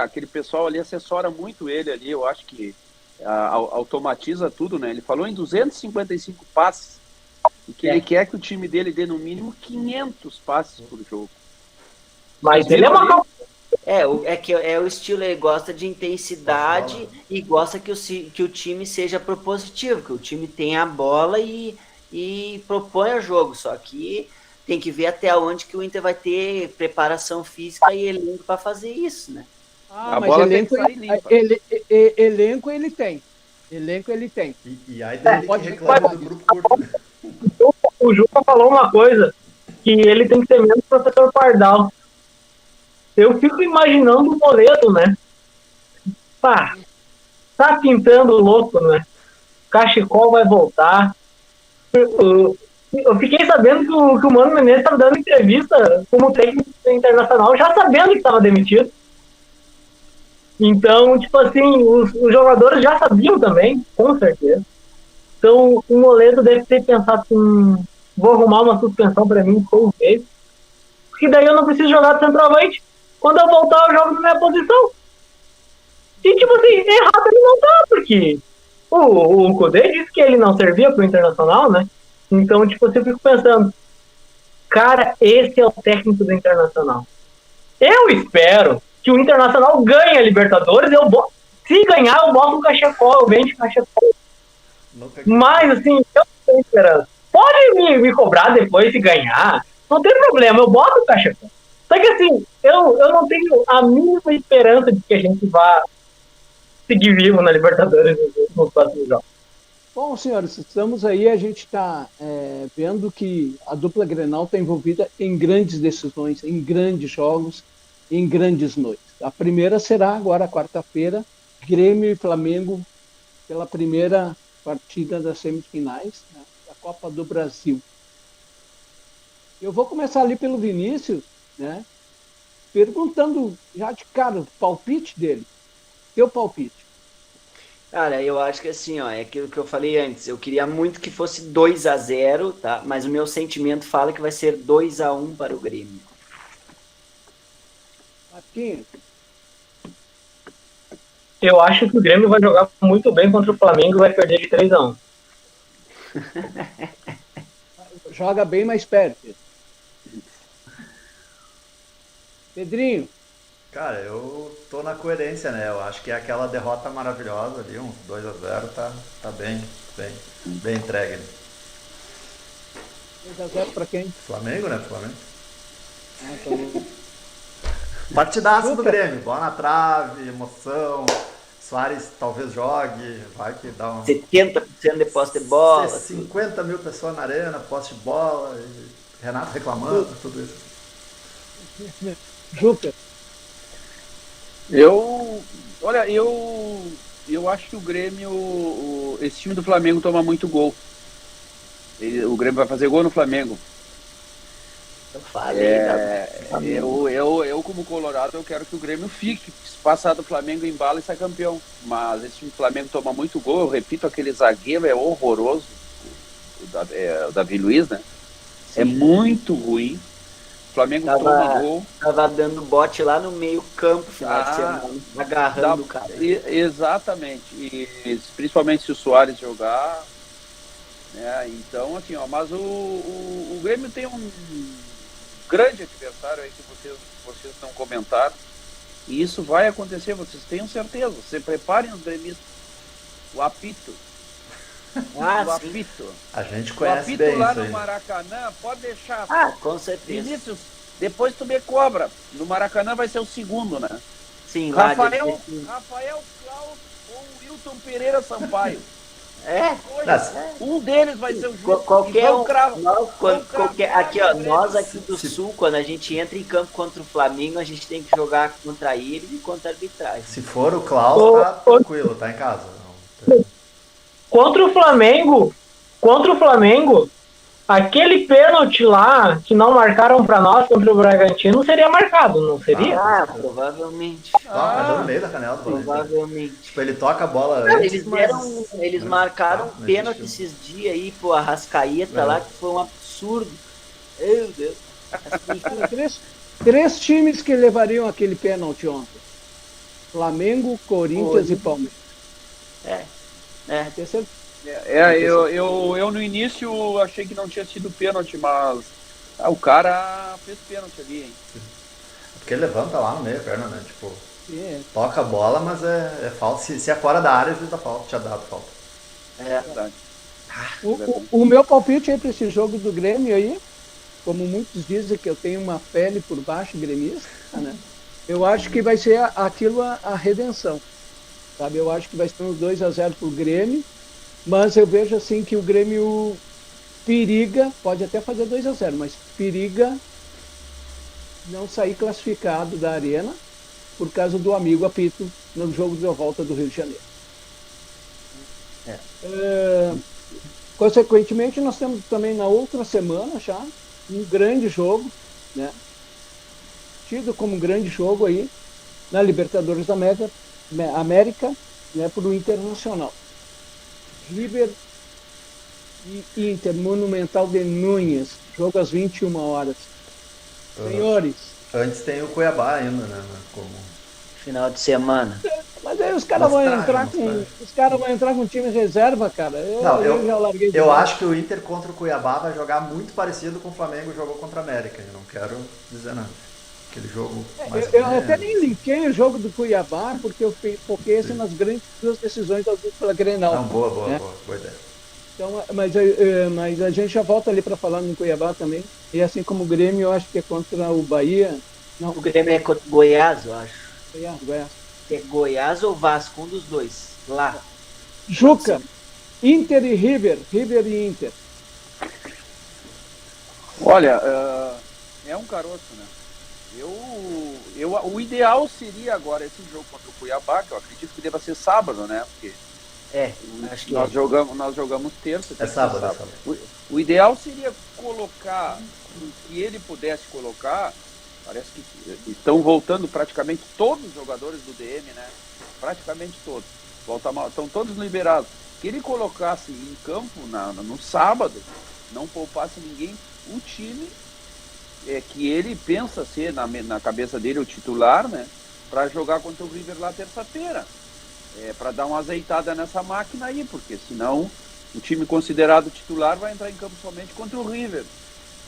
F: aquele pessoal ali assessora muito ele ali, eu acho que automatiza tudo, né? Ele falou em 255 passes e que ele quer que o time dele dê no mínimo 500 passes por jogo.
D: Mas ele é uma...
B: É o estilo, ele gosta de intensidade e gosta que o time seja propositivo, que o time tenha a bola e proponha jogo, só que tem que ver até onde que o Inter vai ter preparação física e elenco para fazer isso, né?
F: A bola tem que sair limpa.
E: Elenco ele tem. Elenco ele tem.
C: E aí dele que reclama do grupo curto, né?
D: O Juca falou uma coisa, que ele tem que ser menos professor Pardal. Eu fico imaginando o Moledo, né? Pá, tá pintando louco, né? Cachecol vai voltar. Eu fiquei sabendo que o Mano Menezes estava dando entrevista como técnico internacional, já sabendo que estava demitido. Então, tipo assim, os jogadores já sabiam também, com certeza. Então, o Moledo deve ter pensado assim, vou arrumar uma suspensão para mim, porque daí eu não preciso jogar de centroavante. Quando eu voltar, eu jogo na minha posição. E, tipo assim, errado ele não tá, porque o Cudê disse que ele não servia pro Internacional, né? Então, tipo assim, eu fico pensando, cara, esse é o técnico do Internacional. Eu espero que o Internacional ganhe a Libertadores, se ganhar, eu boto um cachecol, eu vendo cachecol. Mas, assim, eu tenho esperança. Pode me cobrar depois se ganhar, não tem problema, eu boto o cachecol. Só que, assim, eu não tenho a mínima esperança de que a gente vá seguir vivo na Libertadores nos próximos jogos.
E: Bom, senhores, estamos aí, a gente está vendo que a dupla Grenal está envolvida em grandes decisões, em grandes jogos, em grandes noites. A primeira será agora, quarta-feira, Grêmio e Flamengo, pela primeira partida das semifinais, né, da Copa do Brasil. Eu vou começar ali pelo Vinícius, né, perguntando já de cara o palpite dele. Teu palpite.
B: Cara, eu acho que assim, ó, é aquilo que eu falei antes. Eu queria muito que fosse 2-0, tá? Mas o meu sentimento fala que vai ser 2-1 para o Grêmio.
E: Marquinhos.
D: Eu acho que o Grêmio vai jogar muito bem contra o Flamengo e vai perder de 3-1.
E: Joga bem, mas perde. Pedrinho.
C: Cara, eu tô na coerência, né? Eu acho que é aquela derrota maravilhosa ali, uns 2-0, tá bem entregue.
E: 2-0 pra quem?
C: Flamengo, né? Flamengo.
E: Então...
C: Partidaço do Grêmio, bola na trave, emoção. Soares talvez jogue, vai que dá um...
B: 70% de posse de bola.
C: 50 mil pessoas na arena, posse de bola, Renato reclamando, tudo isso.
E: Juca.
F: Eu acho que o Grêmio, esse time do Flamengo toma muito gol. O Grêmio vai fazer gol no Flamengo.
B: Eu falei,
F: eu como colorado, eu quero que o Grêmio fique. Se passar do Flamengo, embala e sai campeão. Mas esse time do Flamengo toma muito gol. Eu repito, aquele zagueiro é horroroso. O Davi Luiz, né? Sim. É muito ruim. O Flamengo toma gol.
B: Tava dando bote lá no meio campo, final de semana, agarrando o cara.
F: Exatamente. E principalmente se o Soares jogar. Né? Então, assim, ó, mas o Grêmio tem um grande adversário aí que vocês não comentaram. E isso vai acontecer, vocês tenham certeza. Vocês preparem os gremistas. O apito. O apito.
C: A gente conhece
F: o apito
C: bem
F: lá
C: isso aí.
F: No Maracanã, pode deixar.
B: Com certeza.
F: Vinícius, depois tu me cobra. No Maracanã vai ser o segundo, né?
B: Sim,
F: Rafael Klaus ou Wilton Pereira Sampaio. Um deles vai ser o juiz.
B: Qualquer um. Aqui, ó, nós aqui do Sul, quando a gente entra em campo contra o Flamengo, a gente tem que jogar contra eles e contra a arbitragem.
C: Se for o Klaus, tá tranquilo, tá em casa.
D: Contra o Flamengo, Aquele pênalti lá que não marcaram pra nós contra o Bragantino seria marcado, não seria?
B: Ah, provavelmente.
C: Mas deu no meio da canela do Valência.
B: Provavelmente.
C: Tipo, ele toca a bola antes,
B: Eles marcaram um pênalti esses dias aí pro Arrascaeta lá, que foi um absurdo. Meu Deus.
E: Três times que levariam aquele pênalti ontem: Flamengo, Corinthians e Palmeiras. Ter certeza.
F: Eu no início achei que não tinha sido pênalti, mas o cara fez pênalti ali, hein?
C: Porque ele levanta lá no meio a perna, né? Tipo,
E: É.
C: toca a bola, mas é falta. Se é fora da área, ele dá falta, tinha dado falta.
F: É verdade.
E: O meu palpite aí para esse jogo do Grêmio aí, como muitos dizem que eu tenho uma pele por baixo gremista, né? Eu acho que vai ser aquilo a redenção, sabe? Eu acho que vai ser uns 2-0 pro Grêmio, mas eu vejo assim que o Grêmio periga, pode até fazer 2-0, mas periga não sair classificado da Arena por causa do amigo apito no jogo de volta do Rio de Janeiro. Consequentemente, nós temos também na outra semana já um grande jogo, né? Tido como um grande jogo aí na Libertadores da América, né, para o Internacional. River e Inter, Monumental de Núñez, jogo às 21 horas. Senhores.
C: Antes tem o Cuiabá ainda, né? Como...
B: Final de semana.
E: Mas aí os caras vão entrar com time reserva, cara. Eu já larguei.
C: Eu acho que o Inter contra o Cuiabá vai jogar muito parecido com o Flamengo jogou contra a América. Eu não quero dizer nada. Aquele jogo mais
E: eu até nem linkei o jogo do Cuiabá, porque eu foquei nas grandes duas decisões da dupla Grenal.
C: Não, boa ideia.
E: Então, mas a gente já volta ali para falar no Cuiabá também. E assim como o Grêmio, eu acho que é contra o Bahia. Não.
B: O Grêmio é contra o Goiás, eu acho.
E: Goiás.
B: É Goiás ou Vasco, um dos dois. Lá.
E: Juca, Inter e River e Inter.
F: Olha, é um caroço, né? O ideal seria agora esse jogo contra o Cuiabá, que eu acredito que deva ser sábado, né? Porque
B: acho que
F: nós jogamos terça.
C: É sábado.
F: O ideal seria colocar o que ele pudesse colocar. Parece que estão voltando praticamente todos os jogadores do DM, né? Praticamente todos. Estão todos liberados. Que ele colocasse em campo no sábado, não poupasse ninguém, o time que ele pensa ser, na cabeça dele, o titular, né? Para jogar contra o River lá terça-feira. Para dar uma azeitada nessa máquina aí, porque senão o time considerado titular vai entrar em campo somente contra o River,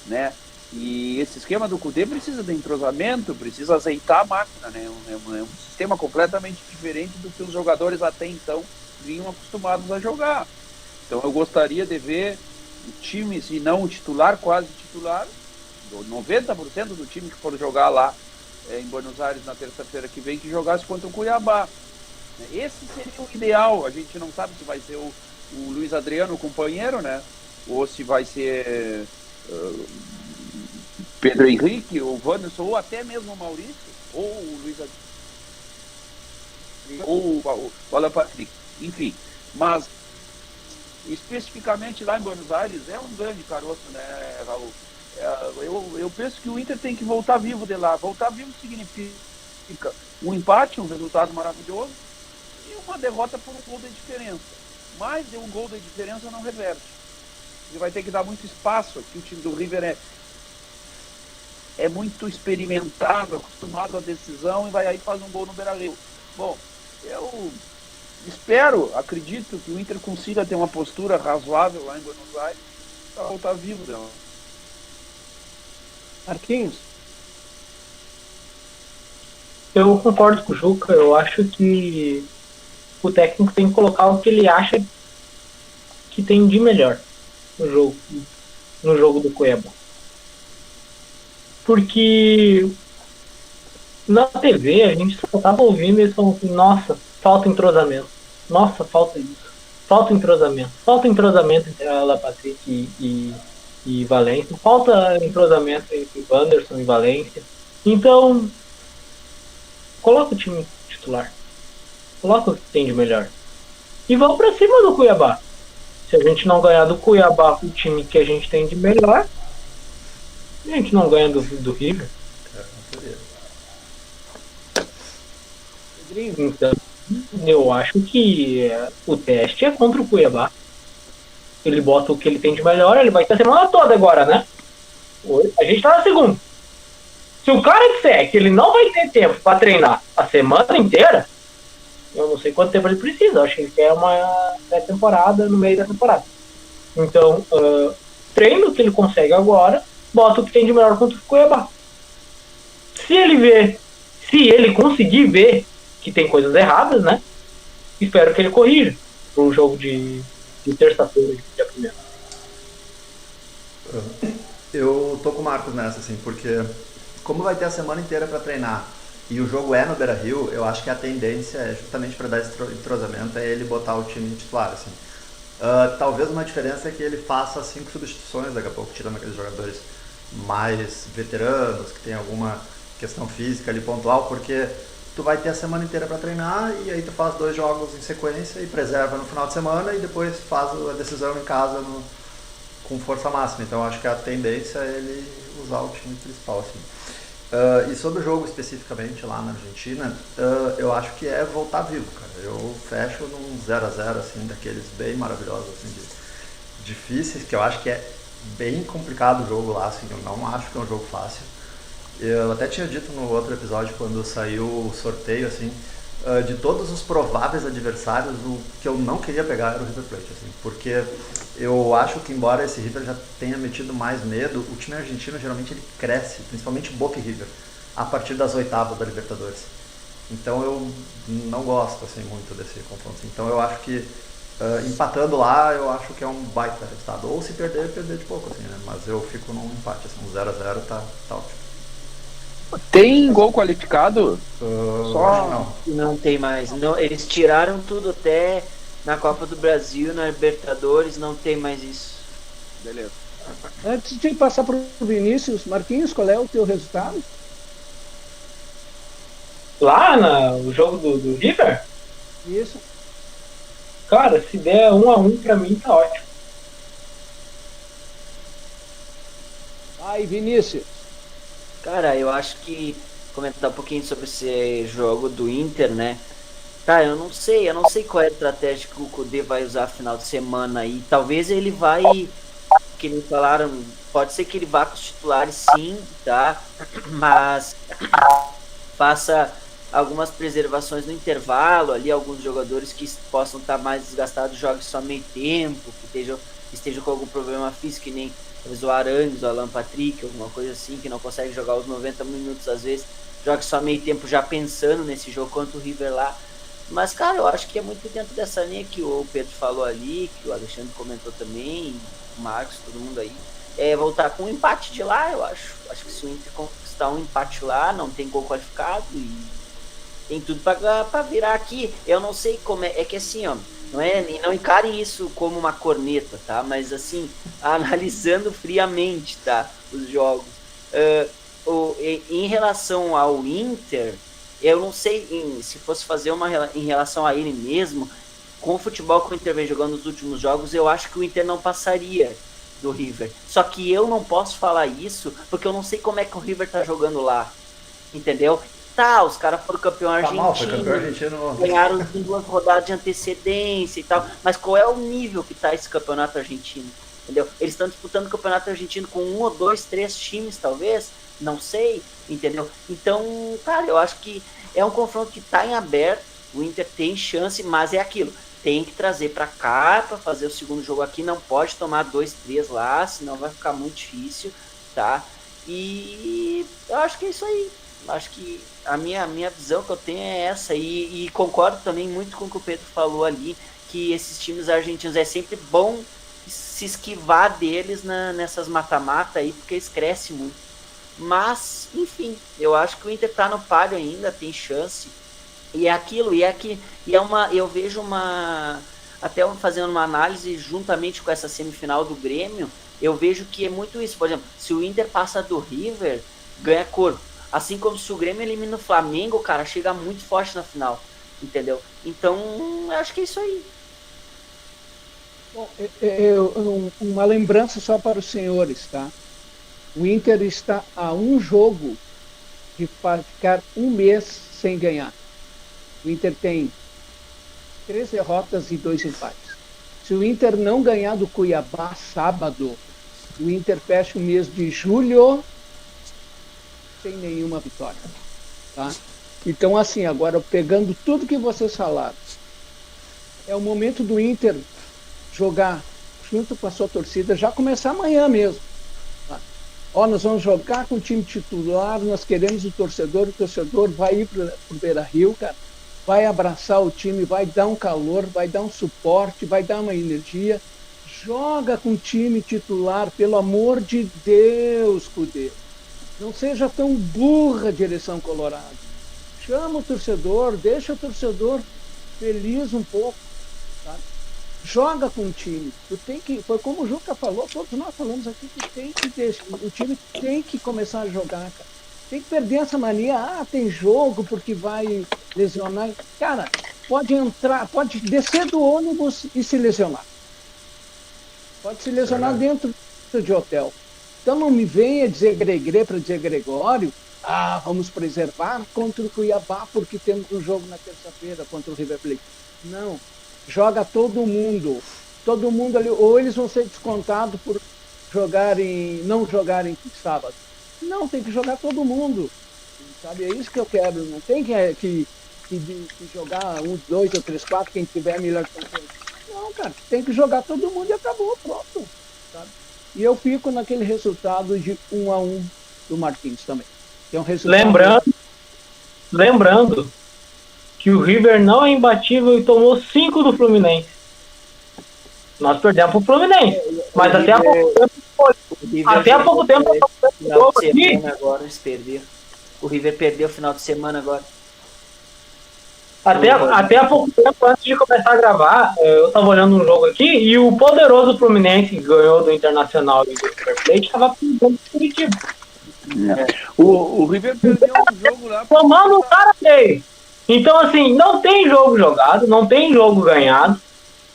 F: né? E esse esquema do Cudê precisa de entrosamento, precisa azeitar a máquina, né? É um sistema completamente diferente do que os jogadores até então vinham acostumados a jogar. Então eu gostaria de ver o time, se não o titular, quase titular, 90% do time que for jogar lá em Buenos Aires na terça-feira que vem, que jogasse contra o Cuiabá. Esse seria o ideal. A gente não sabe se vai ser o Luiz Adriano, o companheiro, né? Ou se vai ser Pedro Henrique, ou Wanderson, ou até mesmo o Maurício, ou o Luiz Adriano, ou o Alan Patrick. Enfim, mas especificamente lá em Buenos Aires é um grande caroço, né, Raul? Eu penso que o Inter tem que voltar vivo de lá. Voltar vivo significa um empate, um resultado maravilhoso, e uma derrota por um gol de diferença. Mas um gol de diferença não reverte. Ele vai ter que dar muito espaço aqui. O time do River é muito experimentado, acostumado à decisão, e vai aí e faz um gol no Beira-Rio. Bom, eu acredito que o Inter consiga ter uma postura razoável lá em Buenos Aires para voltar vivo dela.
E: Marquinhos?
D: Eu concordo com o Juca. Eu acho que o técnico tem que colocar o que ele acha que tem de melhor no jogo do Cuiabá. Porque na TV a gente só estava ouvindo eles falando assim: nossa, falta entrosamento. Nossa, falta isso. Falta entrosamento. Falta entrosamento entre Alan Patrick e Valência. Falta entrosamento entre Wanderson e Valência. Então, coloca o time titular. Coloca o que tem de melhor. E vamos pra cima do Cuiabá. Se a gente não ganhar do Cuiabá, o time que a gente tem de melhor, a gente não ganha do River.
C: Não seria.
D: Então, eu acho que o teste é contra o Cuiabá. Ele bota o que ele tem de melhor, ele vai ter a semana toda agora, né? A gente tá na segunda. Se o cara disser que ele não vai ter tempo para treinar a semana inteira, eu não sei quanto tempo ele precisa. Eu acho que ele quer uma pré-temporada no meio da temporada. Então, treina o que ele consegue agora, bota o que tem de melhor contra o Cuiabá. Se ele conseguir ver que tem coisas erradas, né? Espero que ele corrija pro jogo de terça-feira, dia 1º.
C: Eu tô com o Marcos nessa, assim, porque como vai ter a semana inteira para treinar e o jogo é no Beira-Rio, eu acho que a tendência é justamente para dar esse entrosamento é ele botar o time titular, assim. Talvez uma diferença é que ele faça 5 substituições daqui a pouco, tirando aqueles jogadores mais veteranos, que tem alguma questão física ali pontual, porque tu vai ter a semana inteira para treinar e aí tu faz 2 jogos em sequência e preserva no final de semana e depois faz a decisão em casa com força máxima. Então acho que a tendência é ele usar o time principal, assim. E sobre o jogo especificamente lá na Argentina, eu acho que é voltar vivo, cara. Eu fecho num 0x0, assim, daqueles bem maravilhosos, assim, difíceis, que eu acho que é bem complicado o jogo lá, assim, eu não acho que é um jogo fácil. Eu até tinha dito no outro episódio, quando saiu o sorteio, assim, de todos os prováveis adversários, o que eu não queria pegar era o River Plate, assim, porque eu acho que, embora esse River já tenha metido mais medo, o time argentino geralmente ele cresce, principalmente Boca e River, a partir das oitavas da Libertadores. Então eu não gosto assim, muito desse confronto. Então eu acho que empatando lá, eu acho que é um baita resultado. Ou se perder, perder de pouco, assim, né? Mas eu fico num empate, assim, um 0x0 tá ótimo.
F: Tem gol qualificado?
C: Só
B: Não tem mais. Não, eles tiraram tudo até na Copa do Brasil, na Libertadores, não tem mais isso.
F: Beleza.
E: Antes de passar para o Vinícius, Marquinhos, qual é o teu resultado?
D: Lá no jogo do River,
E: Isso.
D: cara, se der 1x1 pra mim tá ótimo.
E: Aí, Vinícius.
B: Cara, eu acho que comentar um pouquinho sobre esse jogo do Inter, né? Cara, eu não sei qual é a estratégia que o Kudê vai usar final de semana aí. Talvez ele vai, que me falaram, pode ser que ele vá com os titulares sim, tá? Mas faça algumas preservações no intervalo ali, alguns jogadores que possam estar mais desgastados, joguem só meio tempo, que estejam com algum problema físico, que nem talvez o Arangues, o Alan Patrick, alguma coisa assim, que não consegue jogar os 90 minutos às vezes, jogue só meio tempo já pensando nesse jogo contra o River lá. Mas, cara, eu acho que é muito dentro dessa linha que o Pedro falou ali, que o Alexandre comentou também, o Marcos, todo mundo aí, voltar com um empate de lá, eu acho. Acho que se o Inter conquistar um empate lá, não tem gol qualificado e tem tudo pra virar aqui. Eu não sei como é que assim, ó, não encare isso como uma corneta, tá? Mas assim, analisando friamente, tá? Os jogos. Em relação ao Inter, eu não sei se fosse fazer em relação a ele mesmo, com o futebol que o Inter vem jogando nos últimos jogos, eu acho que o Inter não passaria do River. Só que eu não posso falar isso porque eu não sei como é que o River tá jogando lá. Entendeu? Tá, os caras foram campeão argentino, ganharam 2 rodadas de antecedência e tal, mas qual é o nível que tá esse campeonato argentino? Entendeu? Eles estão disputando o campeonato argentino com 1 ou 2, 3 times, talvez, não sei, entendeu? Então, cara, eu acho que é um confronto que tá em aberto, o Inter tem chance, mas é aquilo, tem que trazer pra cá pra fazer o segundo jogo aqui, não pode tomar 2, 3 lá, senão vai ficar muito difícil, tá? E eu acho que é isso aí. Acho que a minha visão que eu tenho é essa, e concordo também muito com o que o Pedro falou ali, que esses times argentinos é sempre bom se esquivar deles nessas mata-mata aí, porque eles crescem muito. Mas, enfim, eu acho que o Inter tá no páreo ainda, tem chance, e é aquilo, eu vejo até fazendo uma análise juntamente com essa semifinal do Grêmio, eu vejo que é muito isso. Por exemplo, se o Inter passa do River, ganha corpo. Assim como se o Grêmio elimina o Flamengo, cara, chega muito forte na final, entendeu? Então, eu acho que é isso aí.
E: Bom, uma lembrança só para os senhores, tá? O Inter está a um jogo de ficar um mês sem ganhar. O Inter tem 3 derrotas e 2 empates. Se o Inter não ganhar do Cuiabá sábado, o Inter fecha o mês de julho sem nenhuma vitória. Tá? Então, assim, agora pegando tudo que vocês falaram, é o momento do Inter jogar junto com a sua torcida, já começar amanhã mesmo. Tá? Nós vamos jogar com o time titular, nós queremos o torcedor vai ir para o Beira-Rio, cara, vai abraçar o time, vai dar um calor, vai dar um suporte, vai dar uma energia. Joga com o time titular, pelo amor de Deus, Cudê. Não seja tão burra a direção colorada. Chama o torcedor, deixa o torcedor feliz um pouco. Sabe? Joga com o time. Foi como o Juca falou, todos nós falamos aqui o time tem que começar a jogar, cara. Tem que perder essa mania, tem jogo porque vai lesionar. Cara, pode entrar, pode descer do ônibus e se lesionar. Pode se lesionar dentro de hotel. Então não me venha dizer Gregre para dizer Gregório, vamos preservar contra o Cuiabá porque temos um jogo na terça-feira contra o River Plate. Não, joga todo mundo ali, ou eles vão ser descontados por não jogarem sábado. Não, tem que jogar todo mundo, sabe? É isso que eu quero, não tem que jogar 1, 2 ou 3, 4, quem tiver melhor condições. Não, cara, tem que jogar todo mundo e acabou, pronto, sabe? E eu fico naquele resultado de 1-1 do Martins também. Que é um resultado...
D: Lembrando que o River não é imbatível e tomou 5 do Fluminense. Nós perdemos pro Fluminense. Mas até há pouco tempo
B: agora eles perderam. O River perdeu o final de semana agora.
D: Até há pouco tempo, antes de começar a gravar, eu estava olhando um jogo aqui e o poderoso Fluminense que ganhou do Internacional e do River Plate estava pintando o Curitiba.
F: O River perdeu um jogo lá.
D: Tomando um cara feio. Então, assim, não tem jogo jogado, não tem jogo ganhado.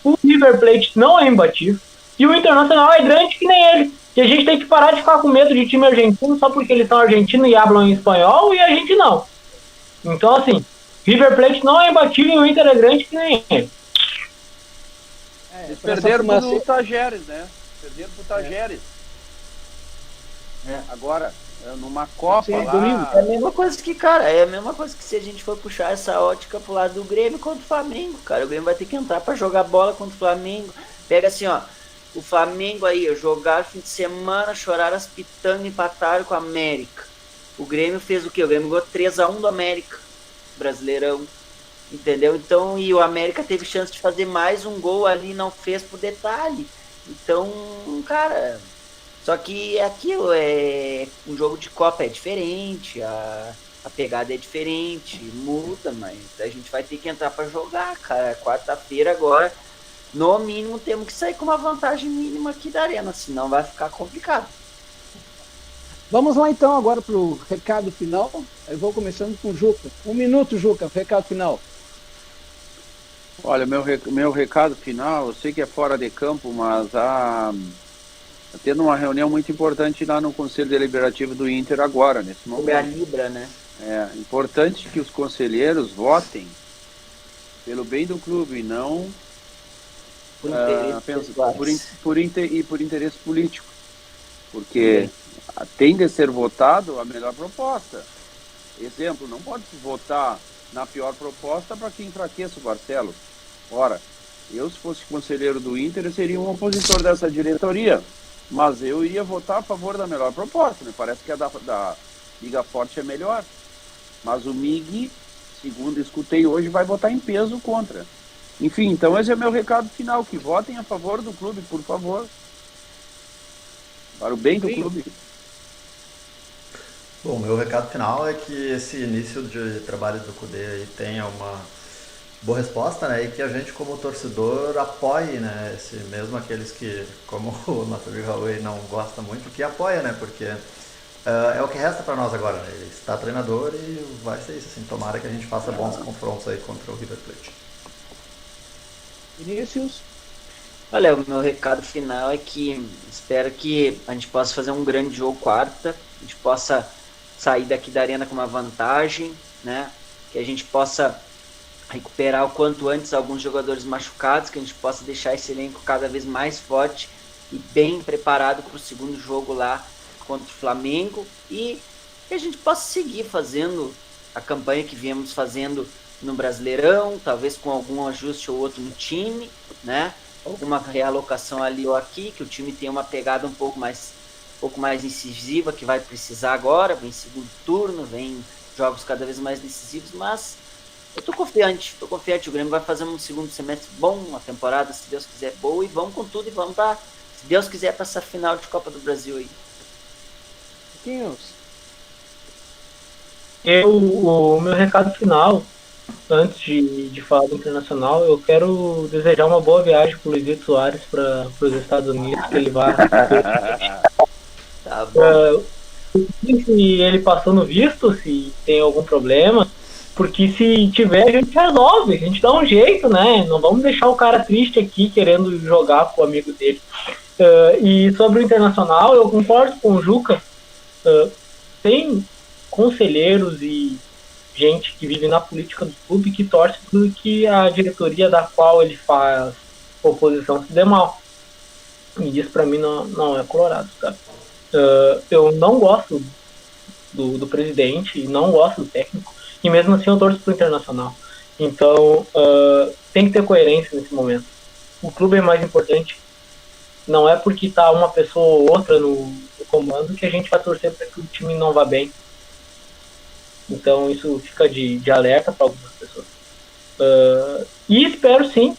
D: O River Plate não é imbatível. E o Internacional é grande que nem ele. E a gente tem que parar de ficar com medo de time argentino só porque eles são argentinos e hablam em espanhol e a gente não. Então, assim, River Plate não é imbatível e o Inter é grande que nem ele.
F: Eles perderam pro Tajeres, né? Perderam pro Tajeres. Agora, numa Copa lá...
B: É a mesma coisa que, cara, se a gente for puxar essa ótica pro lado do Grêmio contra o Flamengo, cara. O Grêmio vai ter que entrar pra jogar bola contra o Flamengo. Pega assim, o Flamengo aí, jogaram fim de semana, choraram as pitangas, empataram com a América. O Grêmio fez o quê? O Grêmio ganhou 3-1 do América, Brasileirão, entendeu? Então, e o América teve chance de fazer mais um gol ali, não fez por detalhe. Então, cara, só que aquilo um jogo de Copa é diferente, a pegada é diferente, muda, mas a gente vai ter que entrar para jogar, cara. Quarta-feira agora, no mínimo, temos que sair com uma vantagem mínima aqui da arena, senão vai ficar complicado.
E: Vamos lá então agora para o recado final. Eu vou começando com o Juca. 1 minuto, Juca, recado final.
F: Olha, meu recado final, eu sei que é fora de campo, mas tá tendo uma reunião muito importante lá no Conselho Deliberativo do Inter agora, nesse momento.
B: Sobre a Libra, né?
F: É importante que os conselheiros votem pelo bem do clube e não por interesse político. Porque tem de ser votado a melhor proposta. Exemplo, não pode se votar na pior proposta para que enfraqueça o Barcelos. Ora, eu, se fosse conselheiro do Inter, eu seria um opositor dessa diretoria, mas eu iria votar a favor da melhor proposta. Me parece que a da Liga Forte é melhor, mas o MIG, segundo escutei hoje, vai votar em peso contra. Enfim, então esse é o meu recado final, que votem a favor do clube, por favor, para o bem do clube.
C: Bom, meu recado final é que esse início de trabalho do Cudê aí tenha uma boa resposta, né? E que a gente, como torcedor, apoie, né? Mesmo aqueles que, como o nosso amigo Raul não gosta muito, que apoia, né? Porque é o que resta para nós agora, né? Ele está treinador e vai ser isso, assim. Tomara que a gente faça bons confrontos aí contra o River Plate.
E: Vinícius?
B: Olha, o meu recado final é que espero que a gente possa fazer um grande jogo quarta, a gente possa sair daqui da arena com uma vantagem, né? Que a gente possa recuperar o quanto antes alguns jogadores machucados, que a gente possa deixar esse elenco cada vez mais forte e bem preparado para o segundo jogo lá contra o Flamengo, e que a gente possa seguir fazendo a campanha que viemos fazendo no Brasileirão, talvez com algum ajuste ou outro no time, né? Alguma realocação ali ou aqui, que o time tenha uma pegada um pouco mais incisiva, que vai precisar agora, vem segundo turno, vem jogos cada vez mais decisivos, mas eu tô confiante, o Grêmio vai fazer um segundo semestre bom, uma temporada, se Deus quiser, boa, e vamos com tudo, e vamos dar, se Deus quiser, para essa final de Copa do Brasil aí.
D: O meu recado final, antes de falar do Internacional, eu quero desejar uma boa viagem pro Luizito Soares para os Estados Unidos, que ele vá.
B: Tá bom.
D: Se ele passou no visto, se tem algum problema, porque se tiver, a gente resolve, a gente dá um jeito, né? Não vamos deixar o cara triste aqui querendo jogar com o amigo dele. E sobre o Internacional, eu concordo com o Juca. Tem conselheiros e gente que vive na política do clube que torce por que a diretoria da qual ele faz oposição se dê mal. E isso pra mim não é colorado, tá? Eu não gosto do presidente, não gosto do técnico, e mesmo assim eu torço pro Internacional. Então tem que ter coerência nesse momento. O clube é mais importante. Não é porque tá uma pessoa ou outra no comando que a gente vai torcer para que o time não vá bem. Então isso fica de alerta para algumas pessoas. E espero sim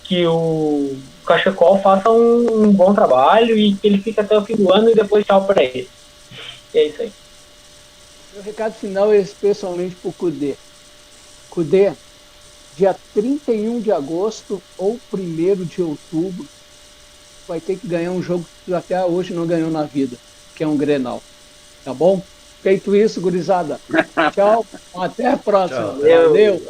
D: que o Cachecol faça um bom trabalho e que ele fique até o fim do ano e depois tchau para ele. E é isso aí.
E: Meu recado final é especialmente para o Cudê. Cudê, dia 31 de agosto ou 1º de outubro, vai ter que ganhar um jogo que até hoje não ganhou na vida, que é um Grenal. Tá bom? Feito isso, gurizada. Tchau. Até a próxima.
C: Tchau.
E: Valeu.